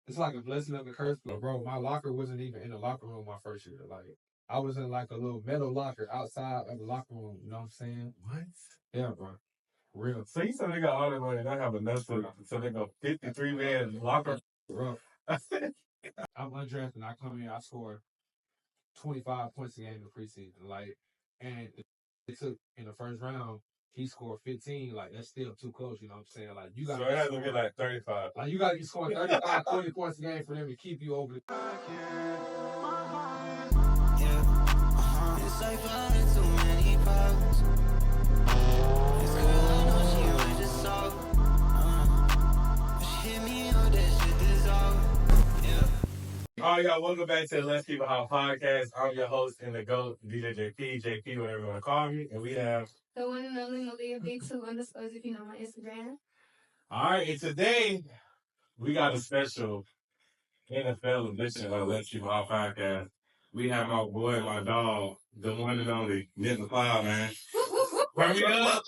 it's like a blessing and a curse. But bro, my locker wasn't even in the locker room my first year. Like I was in like a little metal locker outside of the locker room. You know what I'm saying? What? Yeah, bro. Real. So you said they got all that money and I have enough so they go 53 man locker. Bro. I'm undrafted and I come in, I score 25 points a game in the preseason. Like, and it took in the first round, he scored 15. Like, that's still too close, you know what I'm saying? Like, you got so it has to be like 35. Like, you got to be scoring 35, 20 points a game for them to keep you over the. It's like finding too many problems. This girl, I know she was just soft. She hit me up, that shit dissolved. All right, y'all, welcome back to the Let's Keep It Hot podcast. I'm your host and the GOAT, DJ JP, whatever you want to call me. And we have the one and only Maliah Big2_ if you know my Instagram. all right, and today we got a special NFL edition of Let's Keep It Hot podcast. We have my boy, my dog, the one and only McCloud, man. Turn me up.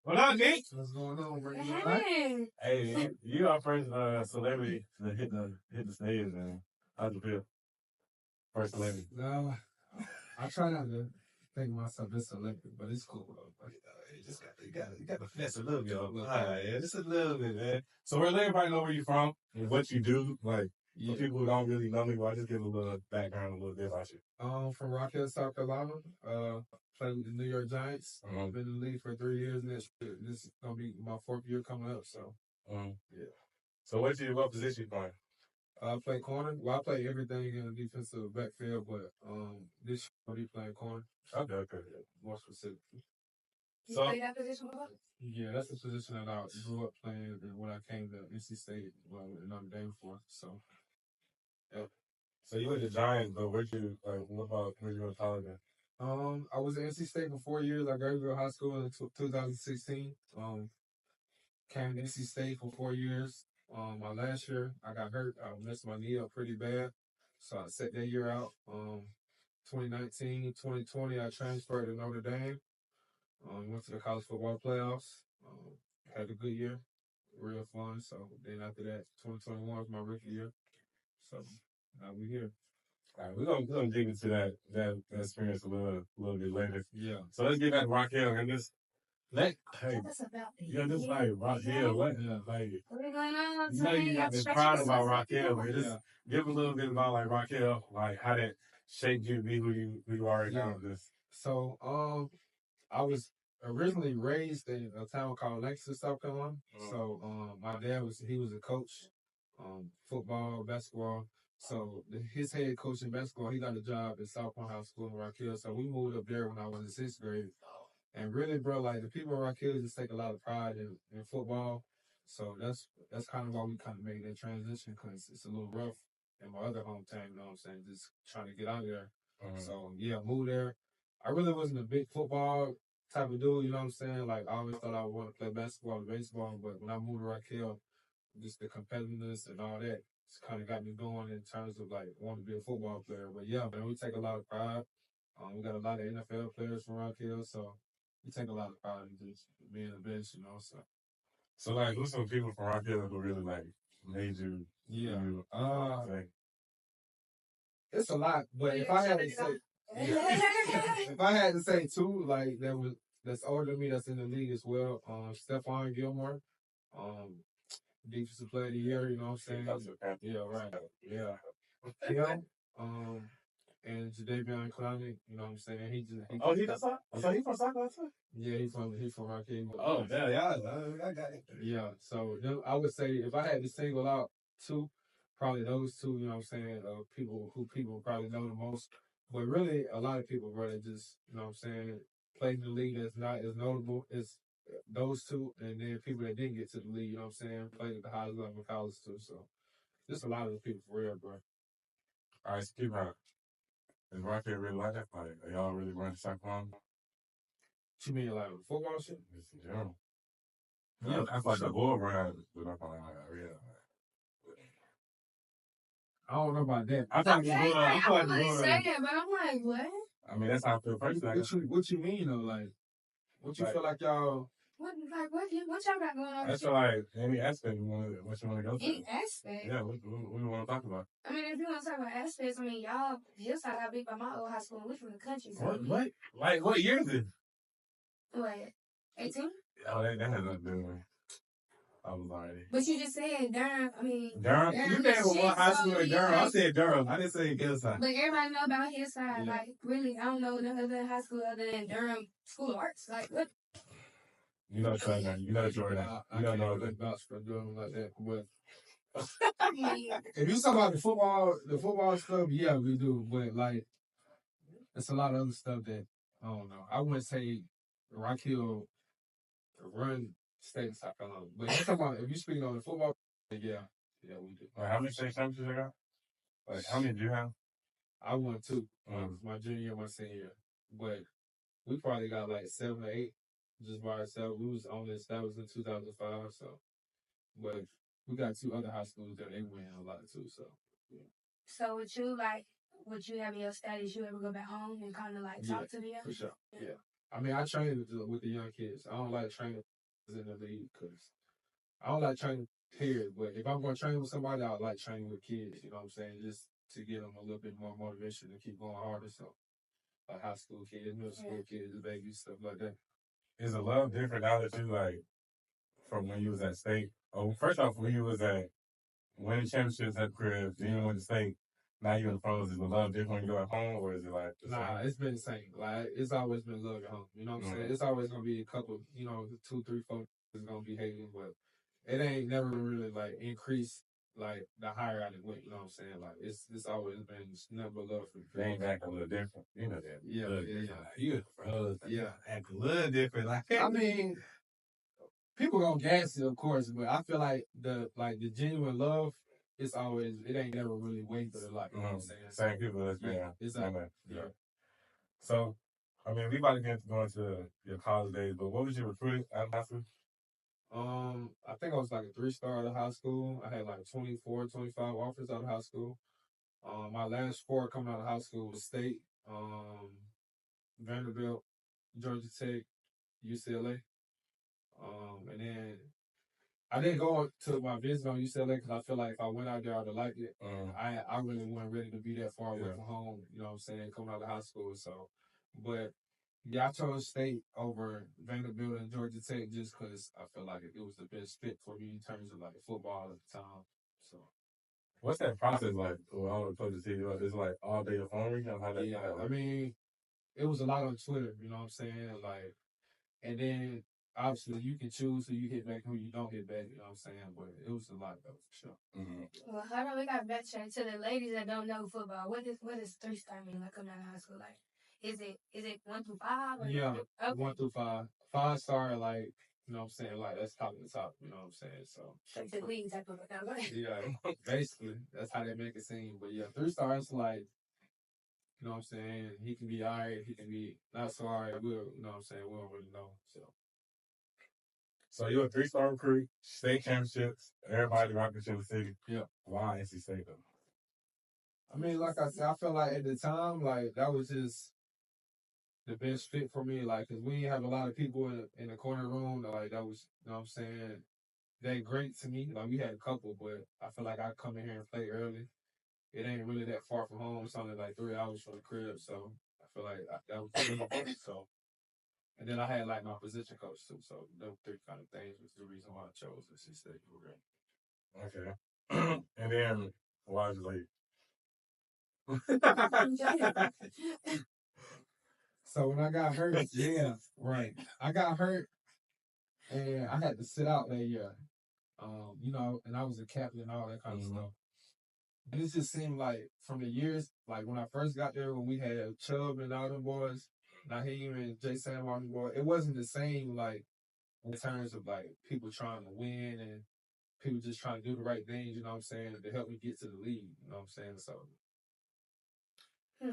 What up, Nick? What's going on, bro? Hey. Hey, you our first celebrity to hit the stage, man. How'd you feel? First celebrity. No, I try not to think myself this celebrity, but it's cool, bro. You got to flex a little bit. Yeah, just a little bit, man. So let everybody know where you're from and what you do. Like, for people who don't really know me, well, I just give a little background, a little bit about you. From Rock Hill, South Carolina. Played with the New York Giants. I've been in the league for 3 years, and this is gonna be my 4th year coming up. So, yeah. So, what position you playing? I play corner. Well, I play everything in the defensive backfield, but this year I'll be playing corner. Okay. More specifically. You play that position before? Yeah, that's the position that I grew up playing when I came to NC State, in Notre Dame for. So, yeah. So you were the Giants, but what about where you were in college then? I was at NC State for 4 years. I graduated high school in 2016. Came to NC State for 4 years. My last year, I got hurt. I messed my knee up pretty bad. So I set that year out. 2019, 2020, I transferred to Notre Dame. Went to the college football playoffs. Had a good year. Real fun. So then after that, 2021 was my rookie year. So now we're here. All right, we're gonna dig into that experience a little bit later. Yeah. So let's get back to Rock Hill and this. Hey, That's about this like Rock Hill. What? Yeah. Like, what's going on? you know, you got this pride about Rock Hill, but just give a little bit about like Rock Hill, like how that shaped you to be who you are right now. So, I was originally raised in a town called Lancaster, South Carolina. So, my dad was a coach, football, basketball. So his head coach in basketball, he got a job at South Point High School in Rock Hill. So we moved up there when I was in 6th grade. And really, bro, like the people in Rock Hill just take a lot of pride in football. So that's kind of why we kind of made that transition, because it's a little rough in my other hometown, you know what I'm saying? Just trying to get out of there. So yeah, moved there. I really wasn't a big football type of dude, you know what I'm saying? Like I always thought I would want to play basketball or baseball, but when I moved to Rock Hill, just the competitiveness and all that, it's kind of got me going in terms of like wanting to be a football player. But yeah, man, we take a lot of pride. We got a lot of NFL players from Rock Hill, so we take a lot of pride in just being the best, you know. So like, who's some people from Rock Hill who really like made you? Yeah. It's a lot, but if I had to say, if I had to say two, like that's older than me, that's in the league as well. Stephon Gilmore, defensive player of the year, you know what I'm saying? Yeah, right. Yeah. Him, and Jaypee Maliah, you know what I'm saying? He does that? So he from South Carolina too? Yeah, he's from Rock Hill. Oh, yeah, I got it. Yeah, so I would say if I had to single out two, probably those two, you know what I'm saying, people probably know the most. But really, a lot of people, bro, that just, you know what I'm saying, played in the league that's not as notable as those two, and then people that didn't get to the league, you know what I'm saying, played at the highest level of college too. So just a lot of the people for real, bro. All right, so keep on. Is Rock Hill really like that? Like, are y'all really running South Carolina? What you mean, like football shit? Just in general. Yeah, that's like the bull run, but I'm like, yeah. I don't know about that. I wouldn't say that, but I'm like, what? I mean, that's how I feel personally. What you mean though? Like, what you feel like y'all What y'all got going on? That's like any aspect what you want to go to. Any aspect? Yeah, what we want to talk about. I mean, if you want to talk about aspects, I mean, y'all, Hillside got beat by my old high school, and we from the country. So What? Like, what year is it? What? 18? Oh, that has nothing to do with me. I was already. But you just said Durham. I mean, Durham? You named one high school in Durham. I said Durham. I didn't say Hillside. But everybody know about Hillside. Like, really, I don't know no other high school other than Durham School of Arts. Like, what? You know Jordan. You know Jordan. I You don't know can't vouch for doing like that. But Yeah. if you talk about the football stuff, yeah, we do. But like, it's a lot of other stuff that I don't know. I wouldn't say Rock Hill run state in South Carolina. But you talking about if you speaking on the football, yeah, we do. Like, how many state championships I got? Like, how many do you have? I won 2. My junior year, my senior year. But we probably got like 7 or 8 just by ourselves. We was only established in 2005, so. But we got 2 other high schools that they win a lot too, so. Yeah. So would you have your status, you ever go back home and kind of like talk to them? For sure, yeah. I mean, I train with the young kids. I don't like training in the league because I don't like training, period. But if I'm going to train with somebody, I like training with kids, you know what I'm saying? Just to give them a little bit more motivation to keep going harder. So, like high school kids, middle school kids, babies, stuff like that. Is the love different now that you, like, from when you was at state? Oh, first off, when you was at winning championships at the crib, then you went to state, now you're in the pros, is the love different when you go at home, or is it like the Nah, same? it's been the same. Like, it's always been love at home. You know what I'm saying? It's always going to be a couple, 2, 3, 4 is going to be hating, but it ain't never really, like, increased, like, the higher I went, you know what I'm saying? Like, it's always been nothing but love for They ain't acting a little different. You know that. Yeah, yeah. You bros. Yeah. Act a little different. Like, I mean, people gonna gas it, of course, but I feel like the genuine love, it ain't never really wavered, like, you know what I'm saying? Same people that's been. Yeah, exactly. Yeah. So, I mean, we about to get going to your college days, but what was your recruiting at high school? I think I was like a 3-star out of high school. I had like 24, 25 offers out of high school. My last 4 coming out of high school was State, Vanderbilt, Georgia Tech, UCLA. And then I didn't go to my visit on UCLA because I feel like if I went out there, I would have liked it. I really wasn't ready to be that far away from home, you know what I'm saying, coming out of high school. So, but yeah, I chose State over Vanderbilt and Georgia Tech just because I feel like it was the best fit for me in terms of like football at the time. So, what's that process like? All the coaches see you. It's like all day phone ring. I mean, it was a lot on Twitter. You know what I'm saying? Like, and then obviously you can choose who you hit back and who you don't hit back. You know what I'm saying? But it was a lot though, for sure. Well, hold on, we got to backtrack to the ladies that don't know football. What is 3-star mean? Like coming out of high school, like is it 1 through 5? Or Yeah, okay. 1 through 5. 5-star, like, you know what I'm saying? Like, that's top of the top, you know what I'm saying? So, The league type of account. yeah, basically, that's how they make it seem. But yeah, 3-star is like, you know what I'm saying? He can be all right, he can be not so all right. You know what I'm saying? We don't really know. So you're a 3-star recruit, state championships, everybody rocking Sugar City. Yeah. Why NC State though? I mean, like I said, I feel like at the time, like, that was just the best fit for me, like, because we didn't have a lot of people in the corner room, like, that was, you know what I'm saying, that great to me. Like, we had a couple, but I feel like I come in here and play early. It ain't really that far from home. It's only like 3 hours from the crib, so I feel like that was good. So, and then I had, like, my position coach, too, so those 3 kind of things was the reason why I chose NC State. Okay. And then, why did you leave? So when I got hurt, yeah, right. I got hurt, and I had to sit out that year. And I was a captain and all that kind of stuff. And it just seemed like from the years, like when I first got there, when we had Chubb and all them boys, Naheem and Jay Sam, all them boys, it wasn't the same, like, in terms of, like, people trying to win and people just trying to do the right things, you know what I'm saying, to help me get to the league, you know what I'm saying? So,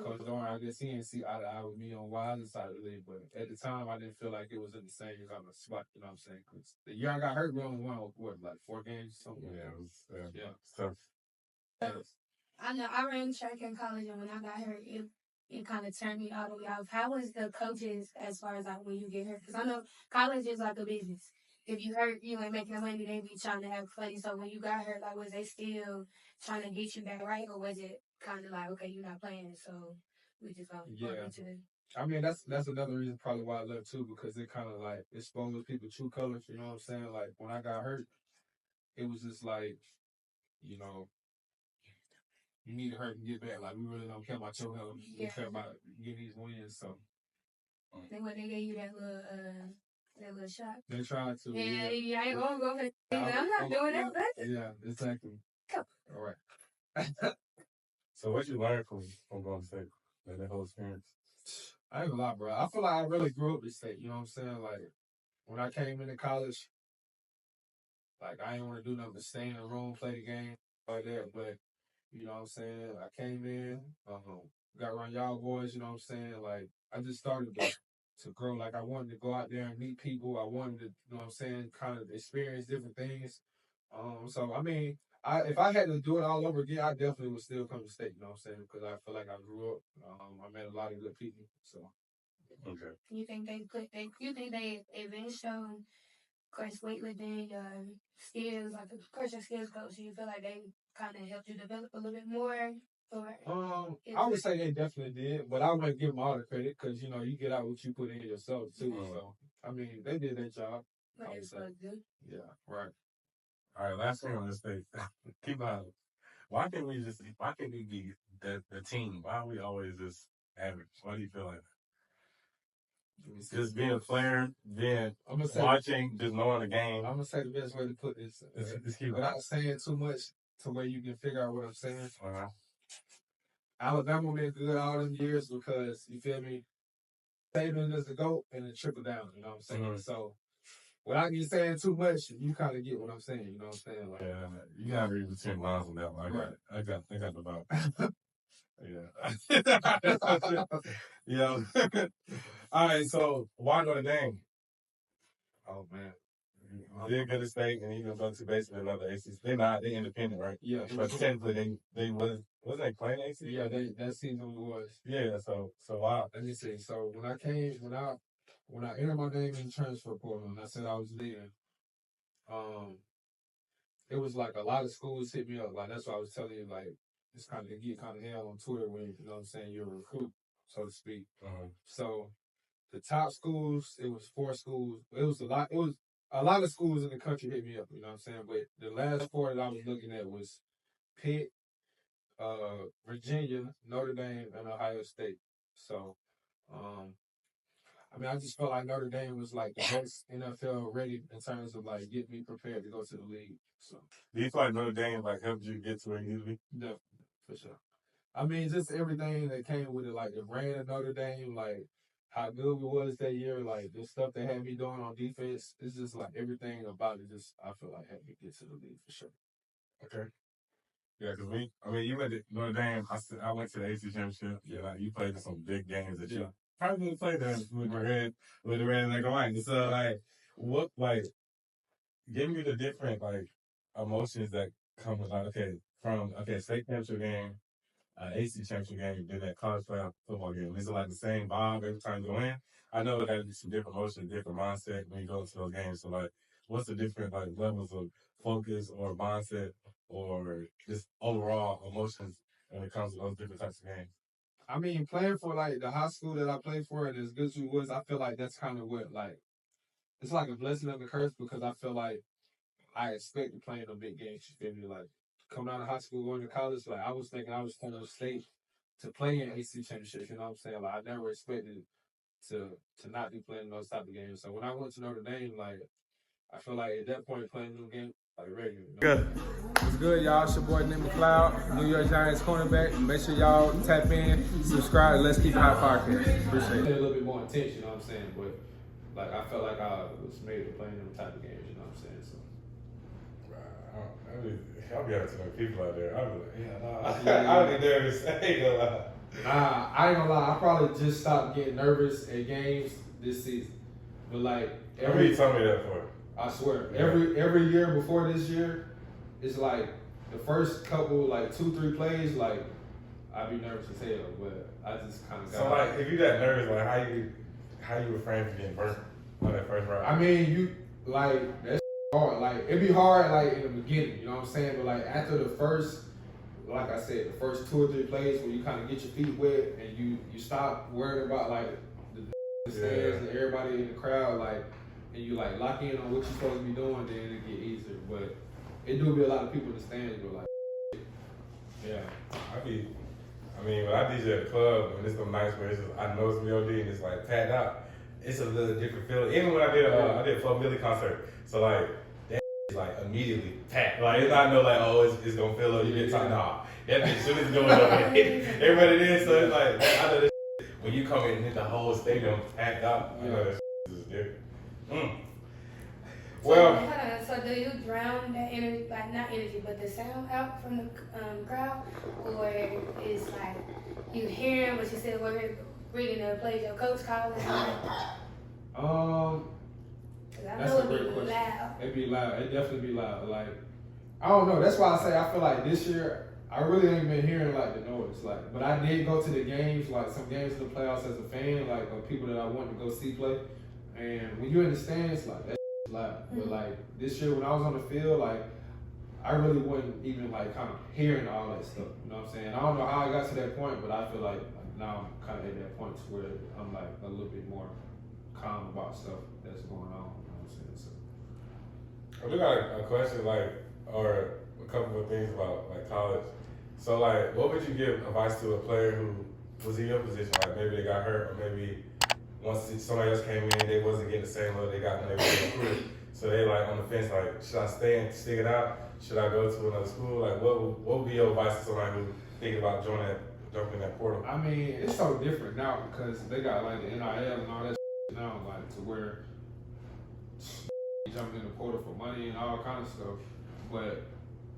Coach Dorn, I guess he didn't see eye to eye with me on why I decided to leave, but at the time, I didn't feel like it was in the same kind of spot, you know what I'm saying? Because the year I got hurt, we only won, like 4 games or something? Yeah, it was yeah. tough. I know. I ran track in college, and when I got hurt, it kind of turned me all the way off. How was the coaches as far as like when you get hurt? Because I know college is like a business. If you hurt, you ain't making no money. They be trying to act funny. So when you got hurt, like was they still trying to get you back right, or was it kind of like, okay, you're not playing, so we just gonna Yeah. into the I mean, that's another reason probably why I left too, because it kind of like exposed people true colors. You know what I'm saying? Like when I got hurt, it was just like, you know, you need to hurt and get back. Like we really don't care about your health. We care about getting these wins. So they gave you that little shot. they tried to. Yeah, I ain't gonna go for the I'm not doing that. Yeah, exactly. Go. All right. So what you learned from going to state, like that whole experience? I ain't gonna lie, bro. I feel like I really grew up in state. You know what I'm saying? Like when I came into college, like I didn't want to do nothing but stay in the room, play the game, like that. But you know what I'm saying? I came in, got around y'all boys. You know what I'm saying? Like I just started to grow. Like I wanted to go out there and meet people. I wanted to, you know what I'm saying, kind of experience different things. So I mean, if I had to do it all over again, I definitely would still come to state. You know what I'm saying? Because I feel like I grew up. I met a lot of good people. So okay. You think they've been shown, of course, weightlifting, skills, like of course your skills coach. Do you feel like they kind of helped you develop a little bit more? Or I would say they definitely did, but I wouldn't give them all the credit because you know you get out what you put in yourself too. So I mean, they did their job. But it's good. Yeah, right. All right, last thing on this thing. Keep on. Why can't we be the team? Why are we always just average? Why do you feel like that? Just being a player, watching, just knowing the game. I'm gonna say the best way to put this without saying too much to where you can figure out what I'm saying. Alabama been good all them years because you feel me. Saban is the GOAT and the trickle down. You know what I'm saying? Mm-hmm. So without you saying too much, you kind of get what I'm saying. You know what I'm saying? Like, yeah, you gotta read between lines on that one. I got the vibe. Yeah. Yeah. All right, so why Notre Dame? Oh man. They're good at state, and even go to basically another ACC. They're independent, right? Yeah. But technically, they wasn't they playing ACC? Yeah, that season was. Yeah. So why? Let me see. So when I entered my name in the transfer portal, and I said I was leaving, it was like a lot of schools hit me up. Like that's what I was telling you. Like it's kind of get kind of hell on Twitter when you know what I'm saying you're a recruit, so to speak. So the top schools, it was 4 schools. It was a lot of schools in the country hit me up. You know what I'm saying? But the last 4 that I was looking at was Pitt, Virginia, Notre Dame, and Ohio State. So, I mean, I just felt like Notre Dame was like the best NFL ready in terms of like getting me prepared to go to the league. So, do you feel like Notre Dame like helped you get to where you need to be? Definitely, for sure. I mean, just everything that came with it, like the brand of Notre Dame, like how good we was that year, like the stuff they had me doing on defense. It's just like everything about it. Just I feel like had me get to the league for sure. Okay. Yeah, because you went to Notre Dame. I went to the AC Championship. Yeah, like, you played in some big games that you probably didn't play there with the red and white. So give me the different emotions that come with from state championship game, AC championship game, then that college playoff football game. Is it like the same vibe every time you go in? I know there be some different emotions, different mindset when you go to those games. So what's the different levels of focus or mindset or just overall emotions when it comes to those different types of games? I mean, playing for the high school that I played for and as good as it was, I feel like that's kind of what it's like a blessing and a curse because I feel like I expected playing the big games. You feel me? Like coming out of high school, going to college, I was thinking I was coming to state to play in AC championships. You know what I'm saying? Like I never expected to not be playing those type of games. So when I went to Notre Dame, I feel like at that point playing new game regular. You know? Good. What's good, y'all? It's your boy McCloud, New York Giants cornerback. Make sure y'all tap in, subscribe, and let's keep it high podcast. Appreciate it. A little bit more intense, you know what I'm saying? But I felt like I was made to play in them type of games, you know what I'm saying? So. I'll be out to them people out there. I'll be nervous. I ain't gonna lie. Nah, I ain't gonna lie. I probably just stopped getting nervous at games this season. But every you told me that for? I swear, every year before this year, it's like the first couple 2-3 plays, I'd be nervous as hell, but I just kind of got. So like, if you that nervous, like how you refrain from getting burnt on that first round? I mean, you like that's hard. Like it'd be hard like in the beginning, you know what I'm saying? But like after the first, like I said, the first 2 or 3 plays where you kind of get your feet wet and you stop worrying about like the stands and everybody in the crowd, like, and you like lock in on what you're supposed to be doing, then it get easier. But it do be a lot of people in the stands, but like, yeah. I mean, when I DJ at the club, when it's some nights where it's just, I know it's melody and it's like packed out, it's a little different feeling. Even when I did a Flo Milli concert, so like that is like immediately packed. Like it's not no like, oh, it's gonna fill up. You get talking, nah, that bitch soon as it's going up, everybody there. So it's like I know this when you come in and hit the whole stadium packed out. I know that is different. Well, so do you drown that energy, like not energy, but the sound out from the crowd, or it's like you hear him, but you still reading the plays your coach calling? That's a great question. Loud. It'd be loud. It'd definitely be loud. Like I don't know. That's why I say I feel like this year I really ain't been hearing like the noise. Like, but I did go to the games, like some games in the playoffs as a fan, like of people that I wanted to go see play. And when you're in the stands, like that. Loud. But like this year when I was on the field, like I really wasn't even like kind of hearing all that stuff. You know what I'm saying? I don't know how I got to that point, but I feel like now I'm kind of at that point where I'm like a little bit more calm about stuff that's going on. You know what I'm saying? So we got a question or a couple of things about like college. So like, what would you give advice to a player who was in your position? Like maybe they got hurt, or maybe once somebody else came in, they wasn't getting the same love they got when they were recruited. So they like on the fence, like, should I stay and stick it out? Should I go to another school? Like, what would be your advice to somebody who thinking about jumping that portal? I mean, it's so different now because they got like the NIL and all that now, like to where you jumping in the portal for money and all kind of stuff. But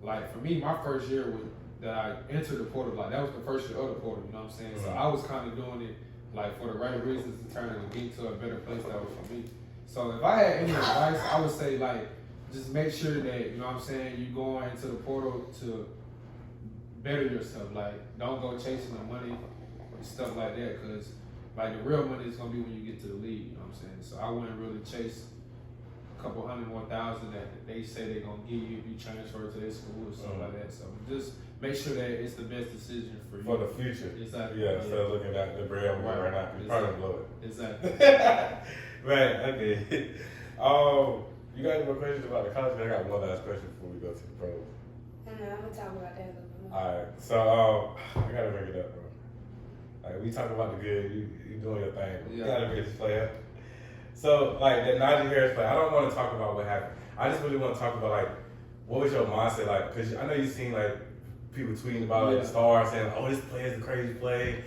like for me, my first year that I entered the portal, like that was the first year of the portal. You know what I'm saying? So I was kind of doing it like for the right reasons to turn and get to a better place that was for me. So if I had any advice, I would say like just make sure that, you know what I'm saying, you going into the portal to better yourself. Like don't go chasing the money and stuff like that, because like the real money is gonna be when you get to the league, you know what I'm saying? So I wouldn't really chase a couple $100,000 more that they say they're gonna give you if you transfer to their school or something like that. So just make sure that it's the best decision for you. For the future. Exactly. Yeah, instead of looking at the bread right now, you probably blow it. Exactly. Right, okay. You got any more questions about the college? I got one last question before we go to the pros. I'm gonna talk about that a little bit more. Alright, so I gotta bring it up, bro. Like we talk about the good, you doing your thing. You gotta bring this play up. So like that Najee Harris play, I don't want to talk about what happened. I just really want to talk about like what was your mindset like? Because I know you've seen like people tweeting about like the stars saying, "Oh, this play is a crazy play,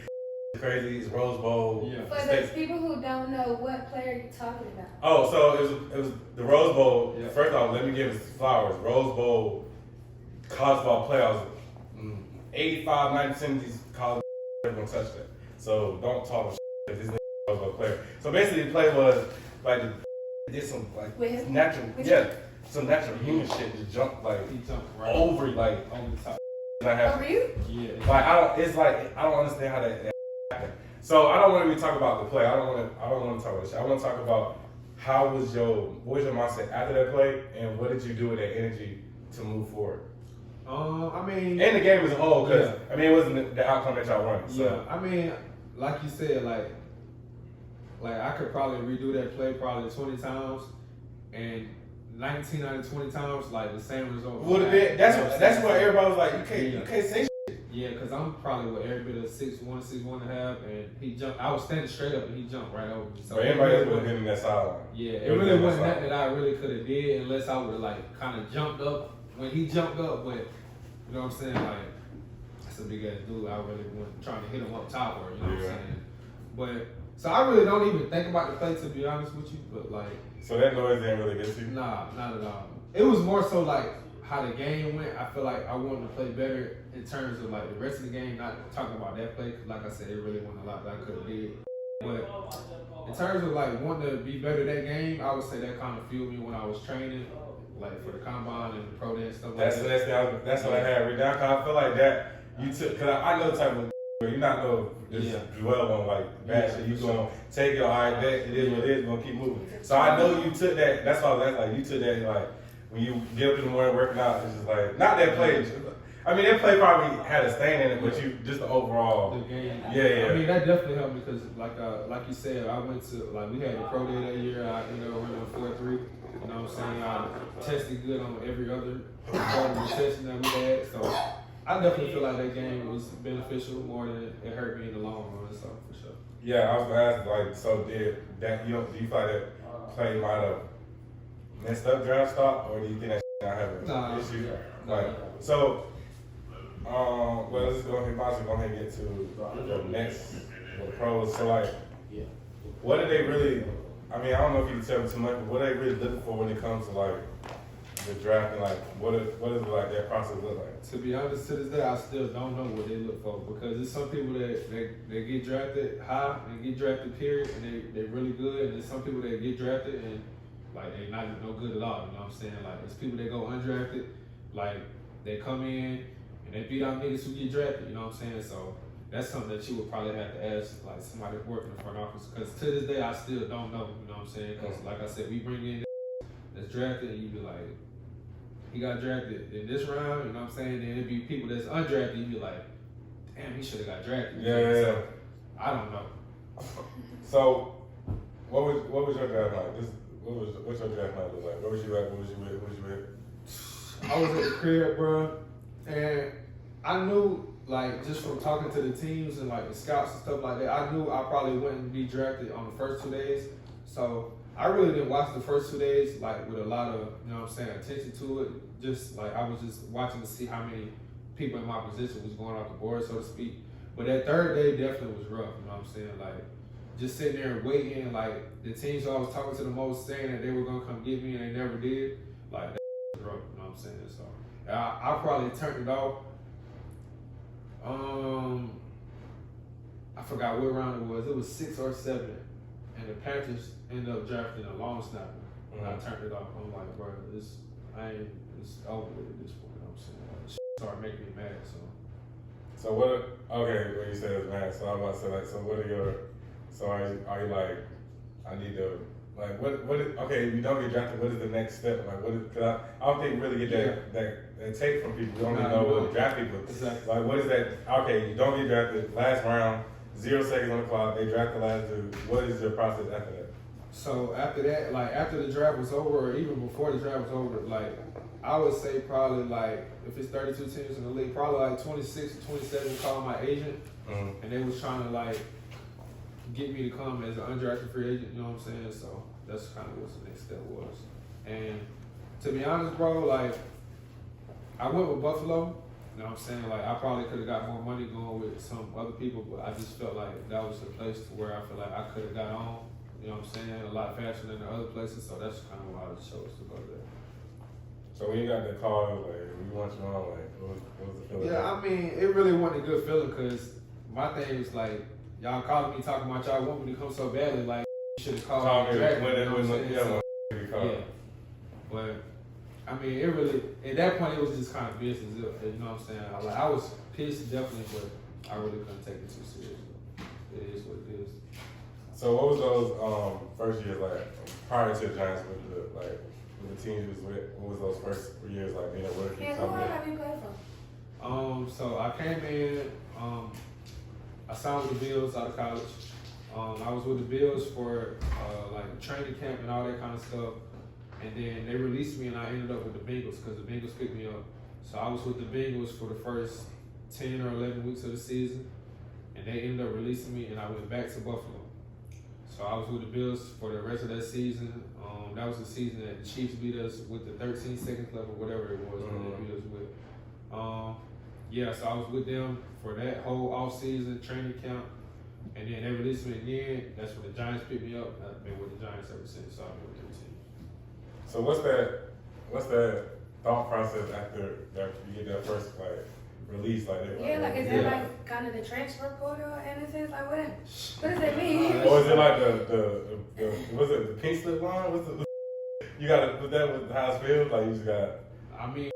it's crazy, it's Rose Bowl." Yeah. For those people who don't know, what player you're talking about? Oh, so it was the Rose Bowl. Yeah. First off, let me give him flowers. Rose Bowl college ball playoffs. 85-90% of these college are gonna touch that. So don't talk shit if this nigga Rose Bowl player. So basically, the play was like did some like natural, some natural human shit. Just jump like he jumped right over like on the top. Over you? Yeah. Like I don't understand how that happened. So I don't want to really talk about the play. I don't want to talk about shit. I want to talk about what was your mindset after that play, and what did you do with that energy to move forward? I mean, and the game as a whole, because I mean, it wasn't the outcome that y'all wanted. So. Yeah, I mean, like you said, like I could probably redo that play probably 20 times, and 19 out of 20 times, like the same result. Would have been. That's what everybody was like. You can't say shit. Yeah, because I'm probably with every bit of 6'1", 6'1.5", and he jumped. I was standing straight up, and he jumped right over me. So everybody else would have been in that sideline. Yeah, it really wasn't that I really could have did unless I would have like kind of jumped up when he jumped up. But you know what I'm saying? Like that's a big ass dude. I really wasn't trying to hit him up top, or you know what I'm saying? But so I really don't even think about the play, to be honest with you. But like. So that noise didn't really get you? Nah, not at all. It was more so like how the game went. I feel like I wanted to play better in terms of like the rest of the game, not talking about that play, because like I said, it really wasn't a lot that I could have did. But in terms of like wanting to be better that game, I would say that kind of fueled me when I was training, like for the combine and the pro day and stuff like that. That's what I had written down, because I feel like that you took, because I know the type of You're not gonna just dwell on like bad shit. You gonna take your eye back. It is what it is. Gonna keep moving. So I know you took that. That's why I was like you took that like when you get up in the morning working out. It's just like not that play. I mean that play probably had a stain in it, but you just the overall. The game. Yeah. I mean that definitely helped because like you said, I went to we had the pro day that year. I ended up running a 4.3. You know what I'm saying? I tested good on every other part of the session that we had. So I definitely feel like that game was beneficial more than it hurt me in the long run. So for sure. Yeah, I was gonna ask like, so did that? Do you feel like that play might have messed up draft stock, or do you think that not have an issue? Like so. Well, let's go ahead and get to the next the pros. So like, what are they really? I mean, I don't know if you can tell me too much, but what are they really looking for when it comes to like the draft and like what is like that process look like? To be honest, to this day, I still don't know what they look for because there's some people that they get drafted high and get drafted period and they really good, and there's some people that get drafted and like they not no good at all. You know what I'm saying? Like there's people that go undrafted, like they come in and they beat out niggas who get drafted. You know what I'm saying? So that's something that you would probably have to ask like somebody working in the front office because to this day I still don't know. You know what I'm saying? Because like I said, we bring in that's drafted and you be like, he got drafted in this round. You know what I'm saying? Then it'd be people that's undrafted. You be like, damn, he should have got drafted. Yeah. So, I don't know. So what was your draft like? What's your draft night look like? Where was you at? What was you with? I was at the crib, bro, and I knew, like, just from talking to the teams and, like, the scouts and stuff like that, I knew I probably wouldn't be drafted on the first 2 days. So I really didn't watch the first 2 days, like, with a lot of, you know what I'm saying, attention to it. Just, like, I was just watching to see how many people in my position was going off the board, so to speak. But that third day definitely was rough, you know what I'm saying? Like, just sitting there and waiting, like, the teams who I was talking to the most saying that they were going to come get me and they never did, like, that was rough, you know what I'm saying? So I probably turned it off. I forgot what round it was. It was 6 or 7, and the Panthers ended up drafting a long snapper. And I turned it off. I'm like, bro, it's over with at this point. You know what I'm saying? Like, shit started making me mad. So what? Okay, when you said it's mad, so I'm about to say like, so what are your? So are you like, I need to like what? Okay, if you don't get drafted, what is the next step? Like what is? Cause I don't think we really get that take from people. We don't even know what draft people. Exactly. Like what is that? Okay, you don't get drafted. Last round, 0 seconds on the clock. They draft the last dude. What is your process after that? So after that, like after the draft was over, or even before the draft was over, like I would say probably like if it's 32 teams in the league, probably like 26 or 27 called my agent, and they was trying to like get me to come as an undrafted free agent. You know what I'm saying? So that's kind of what the next step was. And to be honest, bro, like I went with Buffalo. You know what I'm saying? Like I probably could have got more money going with some other people, but I just felt like that was the place to where I feel like I could have got on. You know what I'm saying? A lot faster than the other places, so that's kind of why I chose to go there. So when you got that call, like we want you on, like what was the feeling? Yeah, I mean, it really wasn't a good feeling because my thing was like, y'all calling me talking about y'all want me to come so badly, like you should have called me. Yeah. But I mean, it really at that point it was just kind of business. You know what I'm saying? I was pissed definitely, but I really couldn't take it too seriously. It is what it is. So what was those first years like prior to the Giants with the teams you was with? What was those first years like being a rookie? Yeah, who have you played for? So I came in, I signed with the Bills out of college. I was with the Bills for like training camp and all that kind of stuff. And then they released me and I ended up with the Bengals because the Bengals picked me up. So I was with the Bengals for the first 10 or 11 weeks of the season. And they ended up releasing me and I went back to Buffalo. So I was with the Bills for the rest of that season. That was the season that the Chiefs beat us with the 13 seconds left or whatever it was that they beat us with. So I was with them for that whole off season training camp. And then they released me again. That's when the Giants picked me up. I've been with the Giants ever since. So I've been with their team. So what's that thought process after you get that first like release like that? Yeah, like is that like kind of the transfer portal in a sense? Like what does that mean? Or is it like the was it the pink slip line? You gotta put that with the house field? Like you just got. I mean,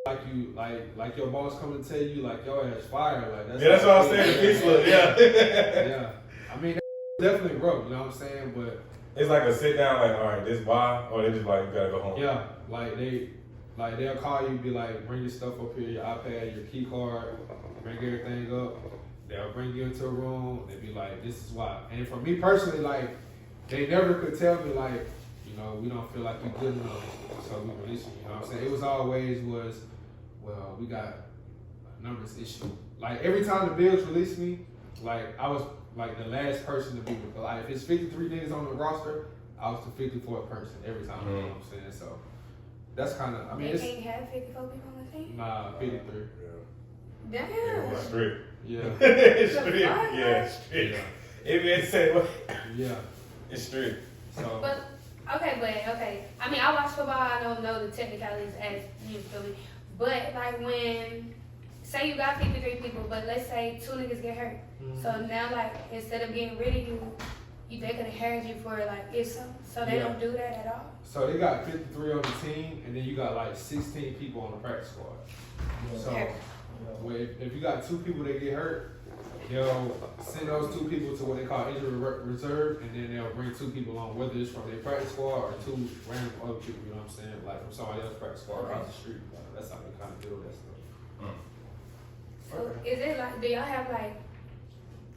like your boss come to tell you like your ass fire, like that's what I was saying. The peace look, yeah. Yeah. I mean, definitely rough. You know what I'm saying? But it's like a sit down, like, all right, this why, or they just like you gotta go home. Yeah, like they'll call you, be like, bring your stuff up here, your iPad, your key card, bring everything up. They'll bring you into a room. They'll be like, this is why. And for me personally, like, they never could tell me like, you know, we don't feel like you're good enough, so we release you. You know what I'm saying? It was always well, we got a numbers issue. Like every time the Bills released me, like I was like the last person to be with. Like if it's 53 niggas on the roster, I was the 54th person every time. You know what I'm saying? So that's kind of. I mean, they can't have 54 people on the team. Nah, 53. Damn. It's strict. Yeah. It's strict. Yeah, it's strict. If it say what? Yeah. It's strict. So. But okay. I mean, I watch football. I don't know the technicalities as you feel me. But like when, say you got 53 people, but let's say 2 niggas get hurt. Mm-hmm. So now like instead of getting rid of you, they could inherit you for like if so they don't do that at all. So they got 53 on the team, and then you got like 16 people on the practice squad. So if you got 2 people that get hurt, they'll send those 2 people to what they call injury reserve, and then they'll bring 2 people on, whether it's from their practice squad or 2 random other people. You know what I'm saying? Like from somebody else's practice squad across the street. That's how they kind of deal with that stuff. So is it like, do y'all have like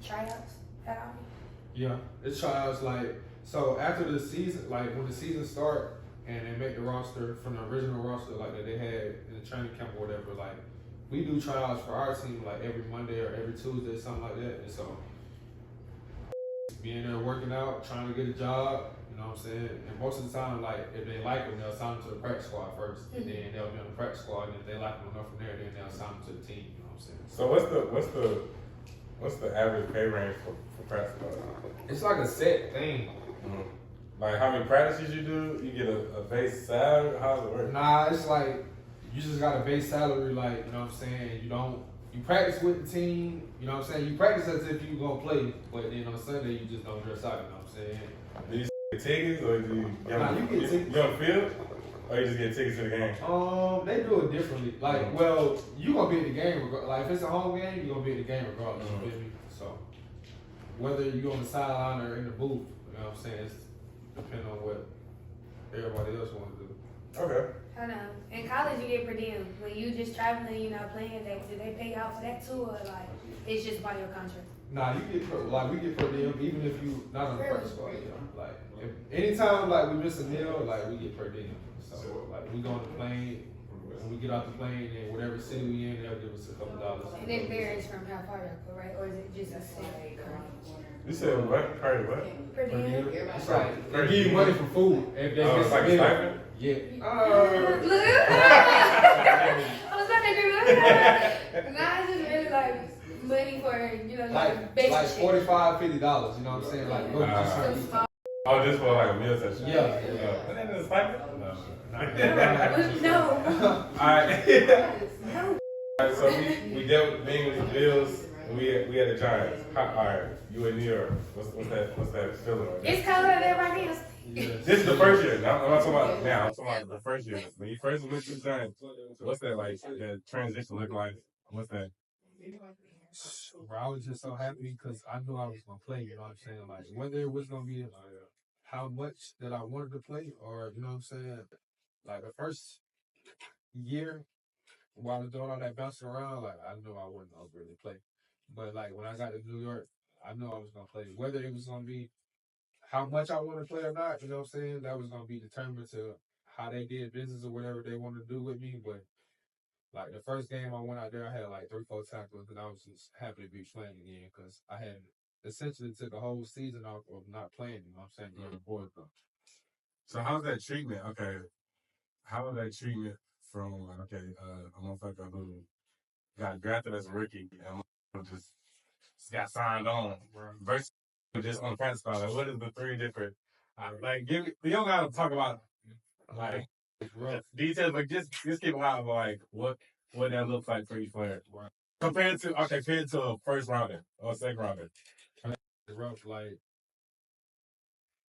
tryouts at all? Yeah, it's tryouts like, so after the season, like when the season start and they make the roster from the original roster like that they had in the training camp or whatever, like we do tryouts for our team like every Monday or every Tuesday, something like that. And so being there working out, trying to get a job, you know what I'm saying? And most of the time, like if they like them, they'll sign them to the practice squad first, and then they'll be on the practice squad, and if they like them enough from there, then they'll sign them to the team. You know what I'm saying? So what's the average pay range for practice squad? It's like a set thing. Mm-hmm. Like how many practices you do? You get a base salary? How does it work? Nah, it's like you just got a base salary, like, you know what I'm saying? You practice with the team, you know what I'm saying? You practice as if you gonna play, but then on Sunday you just don't dress out, you know what I'm saying? Do you get tickets or do you get you get tickets. You on the field? Or you just get tickets to the game? They do it differently. Like, well, you gonna be at the game like if it's a home game, you gonna be at the game regardless, you feel me? So whether you on the sideline or in the booth, you know what I'm saying? It's depending on what everybody else wanna do. Okay. I know. In college, you get per diem. When you just traveling, you're not playing. Do they pay out for that too, or like it's just by your contract? Nah, you get we get per diem even if you not on the practice squad. You know? Like if anytime like we miss a meal, like we get per diem. So like we go on the plane, when we get off the plane, and whatever city we in, they'll give us a couple dollars. And it varies from how far you go, right? Or is it just a set? You said what? Part of what? Per diem. It's like they give you money for food. If they it's like a stipend? Yeah. Look I was about to agree with that. Nah, it's just really like money for, like basic like shit. $45, $50, you know what I'm saying? Like, oh, just for like a meal session? Yeah. But then it's a stipend? No. Alright. Alright, so we dealt with being with the Bills, and we had the Giants. Alright, you in New York. What's that feeling like? It's colder there right now. This is the first year. I'm not talking about now. I'm talking about the first year. When you first went to the Giants, what's that like? The transition look like? What's that? Bro, I was just so happy because I knew I was gonna play. You know what I'm saying? Like whether it was gonna be how much that I wanted to play, or you know what I'm saying. Like the first year while I was doing all that bouncing around, like I knew I wasn't gonna really play. But like when I got to New York, I knew I was gonna play. Whether it was gonna be how much I want to play or not, you know what I'm saying? That was going to be determined to how they did business or whatever they wanted to do with me. But, like, the first game I went out there, I had, like, 3-4 tackles, and I was just happy to be playing again because I had essentially took a whole season off of not playing, you know what I'm saying, during the board though. So how's that treatment? Okay. How was that treatment from, a motherfucker who got drafted as a rookie and just got signed on versus just on the practice squad? Like, what is the 3 different? You don't gotta talk about like details, but just keep it high. Like what that looks like for each player compared to a first rounder or second rounder. Rough, like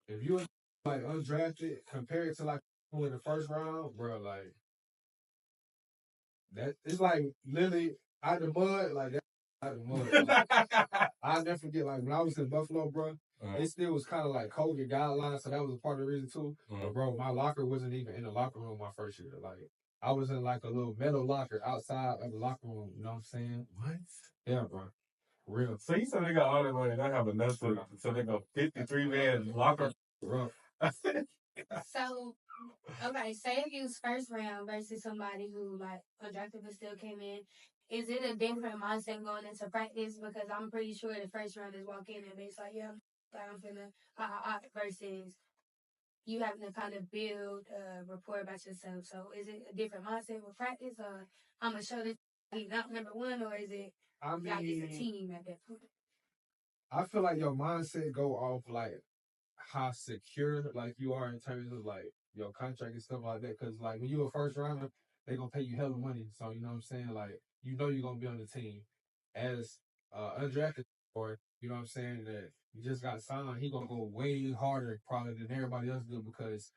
if you like undrafted compared to like in the first round, bro, like that it's like literally out the mud, like that out the mud. Like, I'll never forget, like when I was in Buffalo, bro, it still was kind of like COVID guidelines, so that was a part of the reason too. But bro, my locker wasn't even in the locker room my first year. Like I was in like a little metal locker outside of the locker room. You know what I'm saying? What? Yeah, bro. Real. So you said they got all that money, they have enough for so they go 53 man locker. Rough. So, okay, say if you was first round versus somebody who like undrafted but still came in, is it a different mindset going into practice? Because I'm pretty sure the first rounders walk in and it's like, yeah, I'm finna versus you having to kind of build a rapport about yourself. So is it a different mindset with practice, or I'm gonna show this he's not number one, or is it like it's a team at that point? I feel like your mindset go off like how secure like you are in terms of like your contract and stuff like that. Cause like when you a first rounder, they gonna pay you hella money. So you know what I'm saying? Like you know you're gonna be on the team. As undrafted or you know what I'm saying, that you just got signed, he gonna go way harder probably than everybody else do because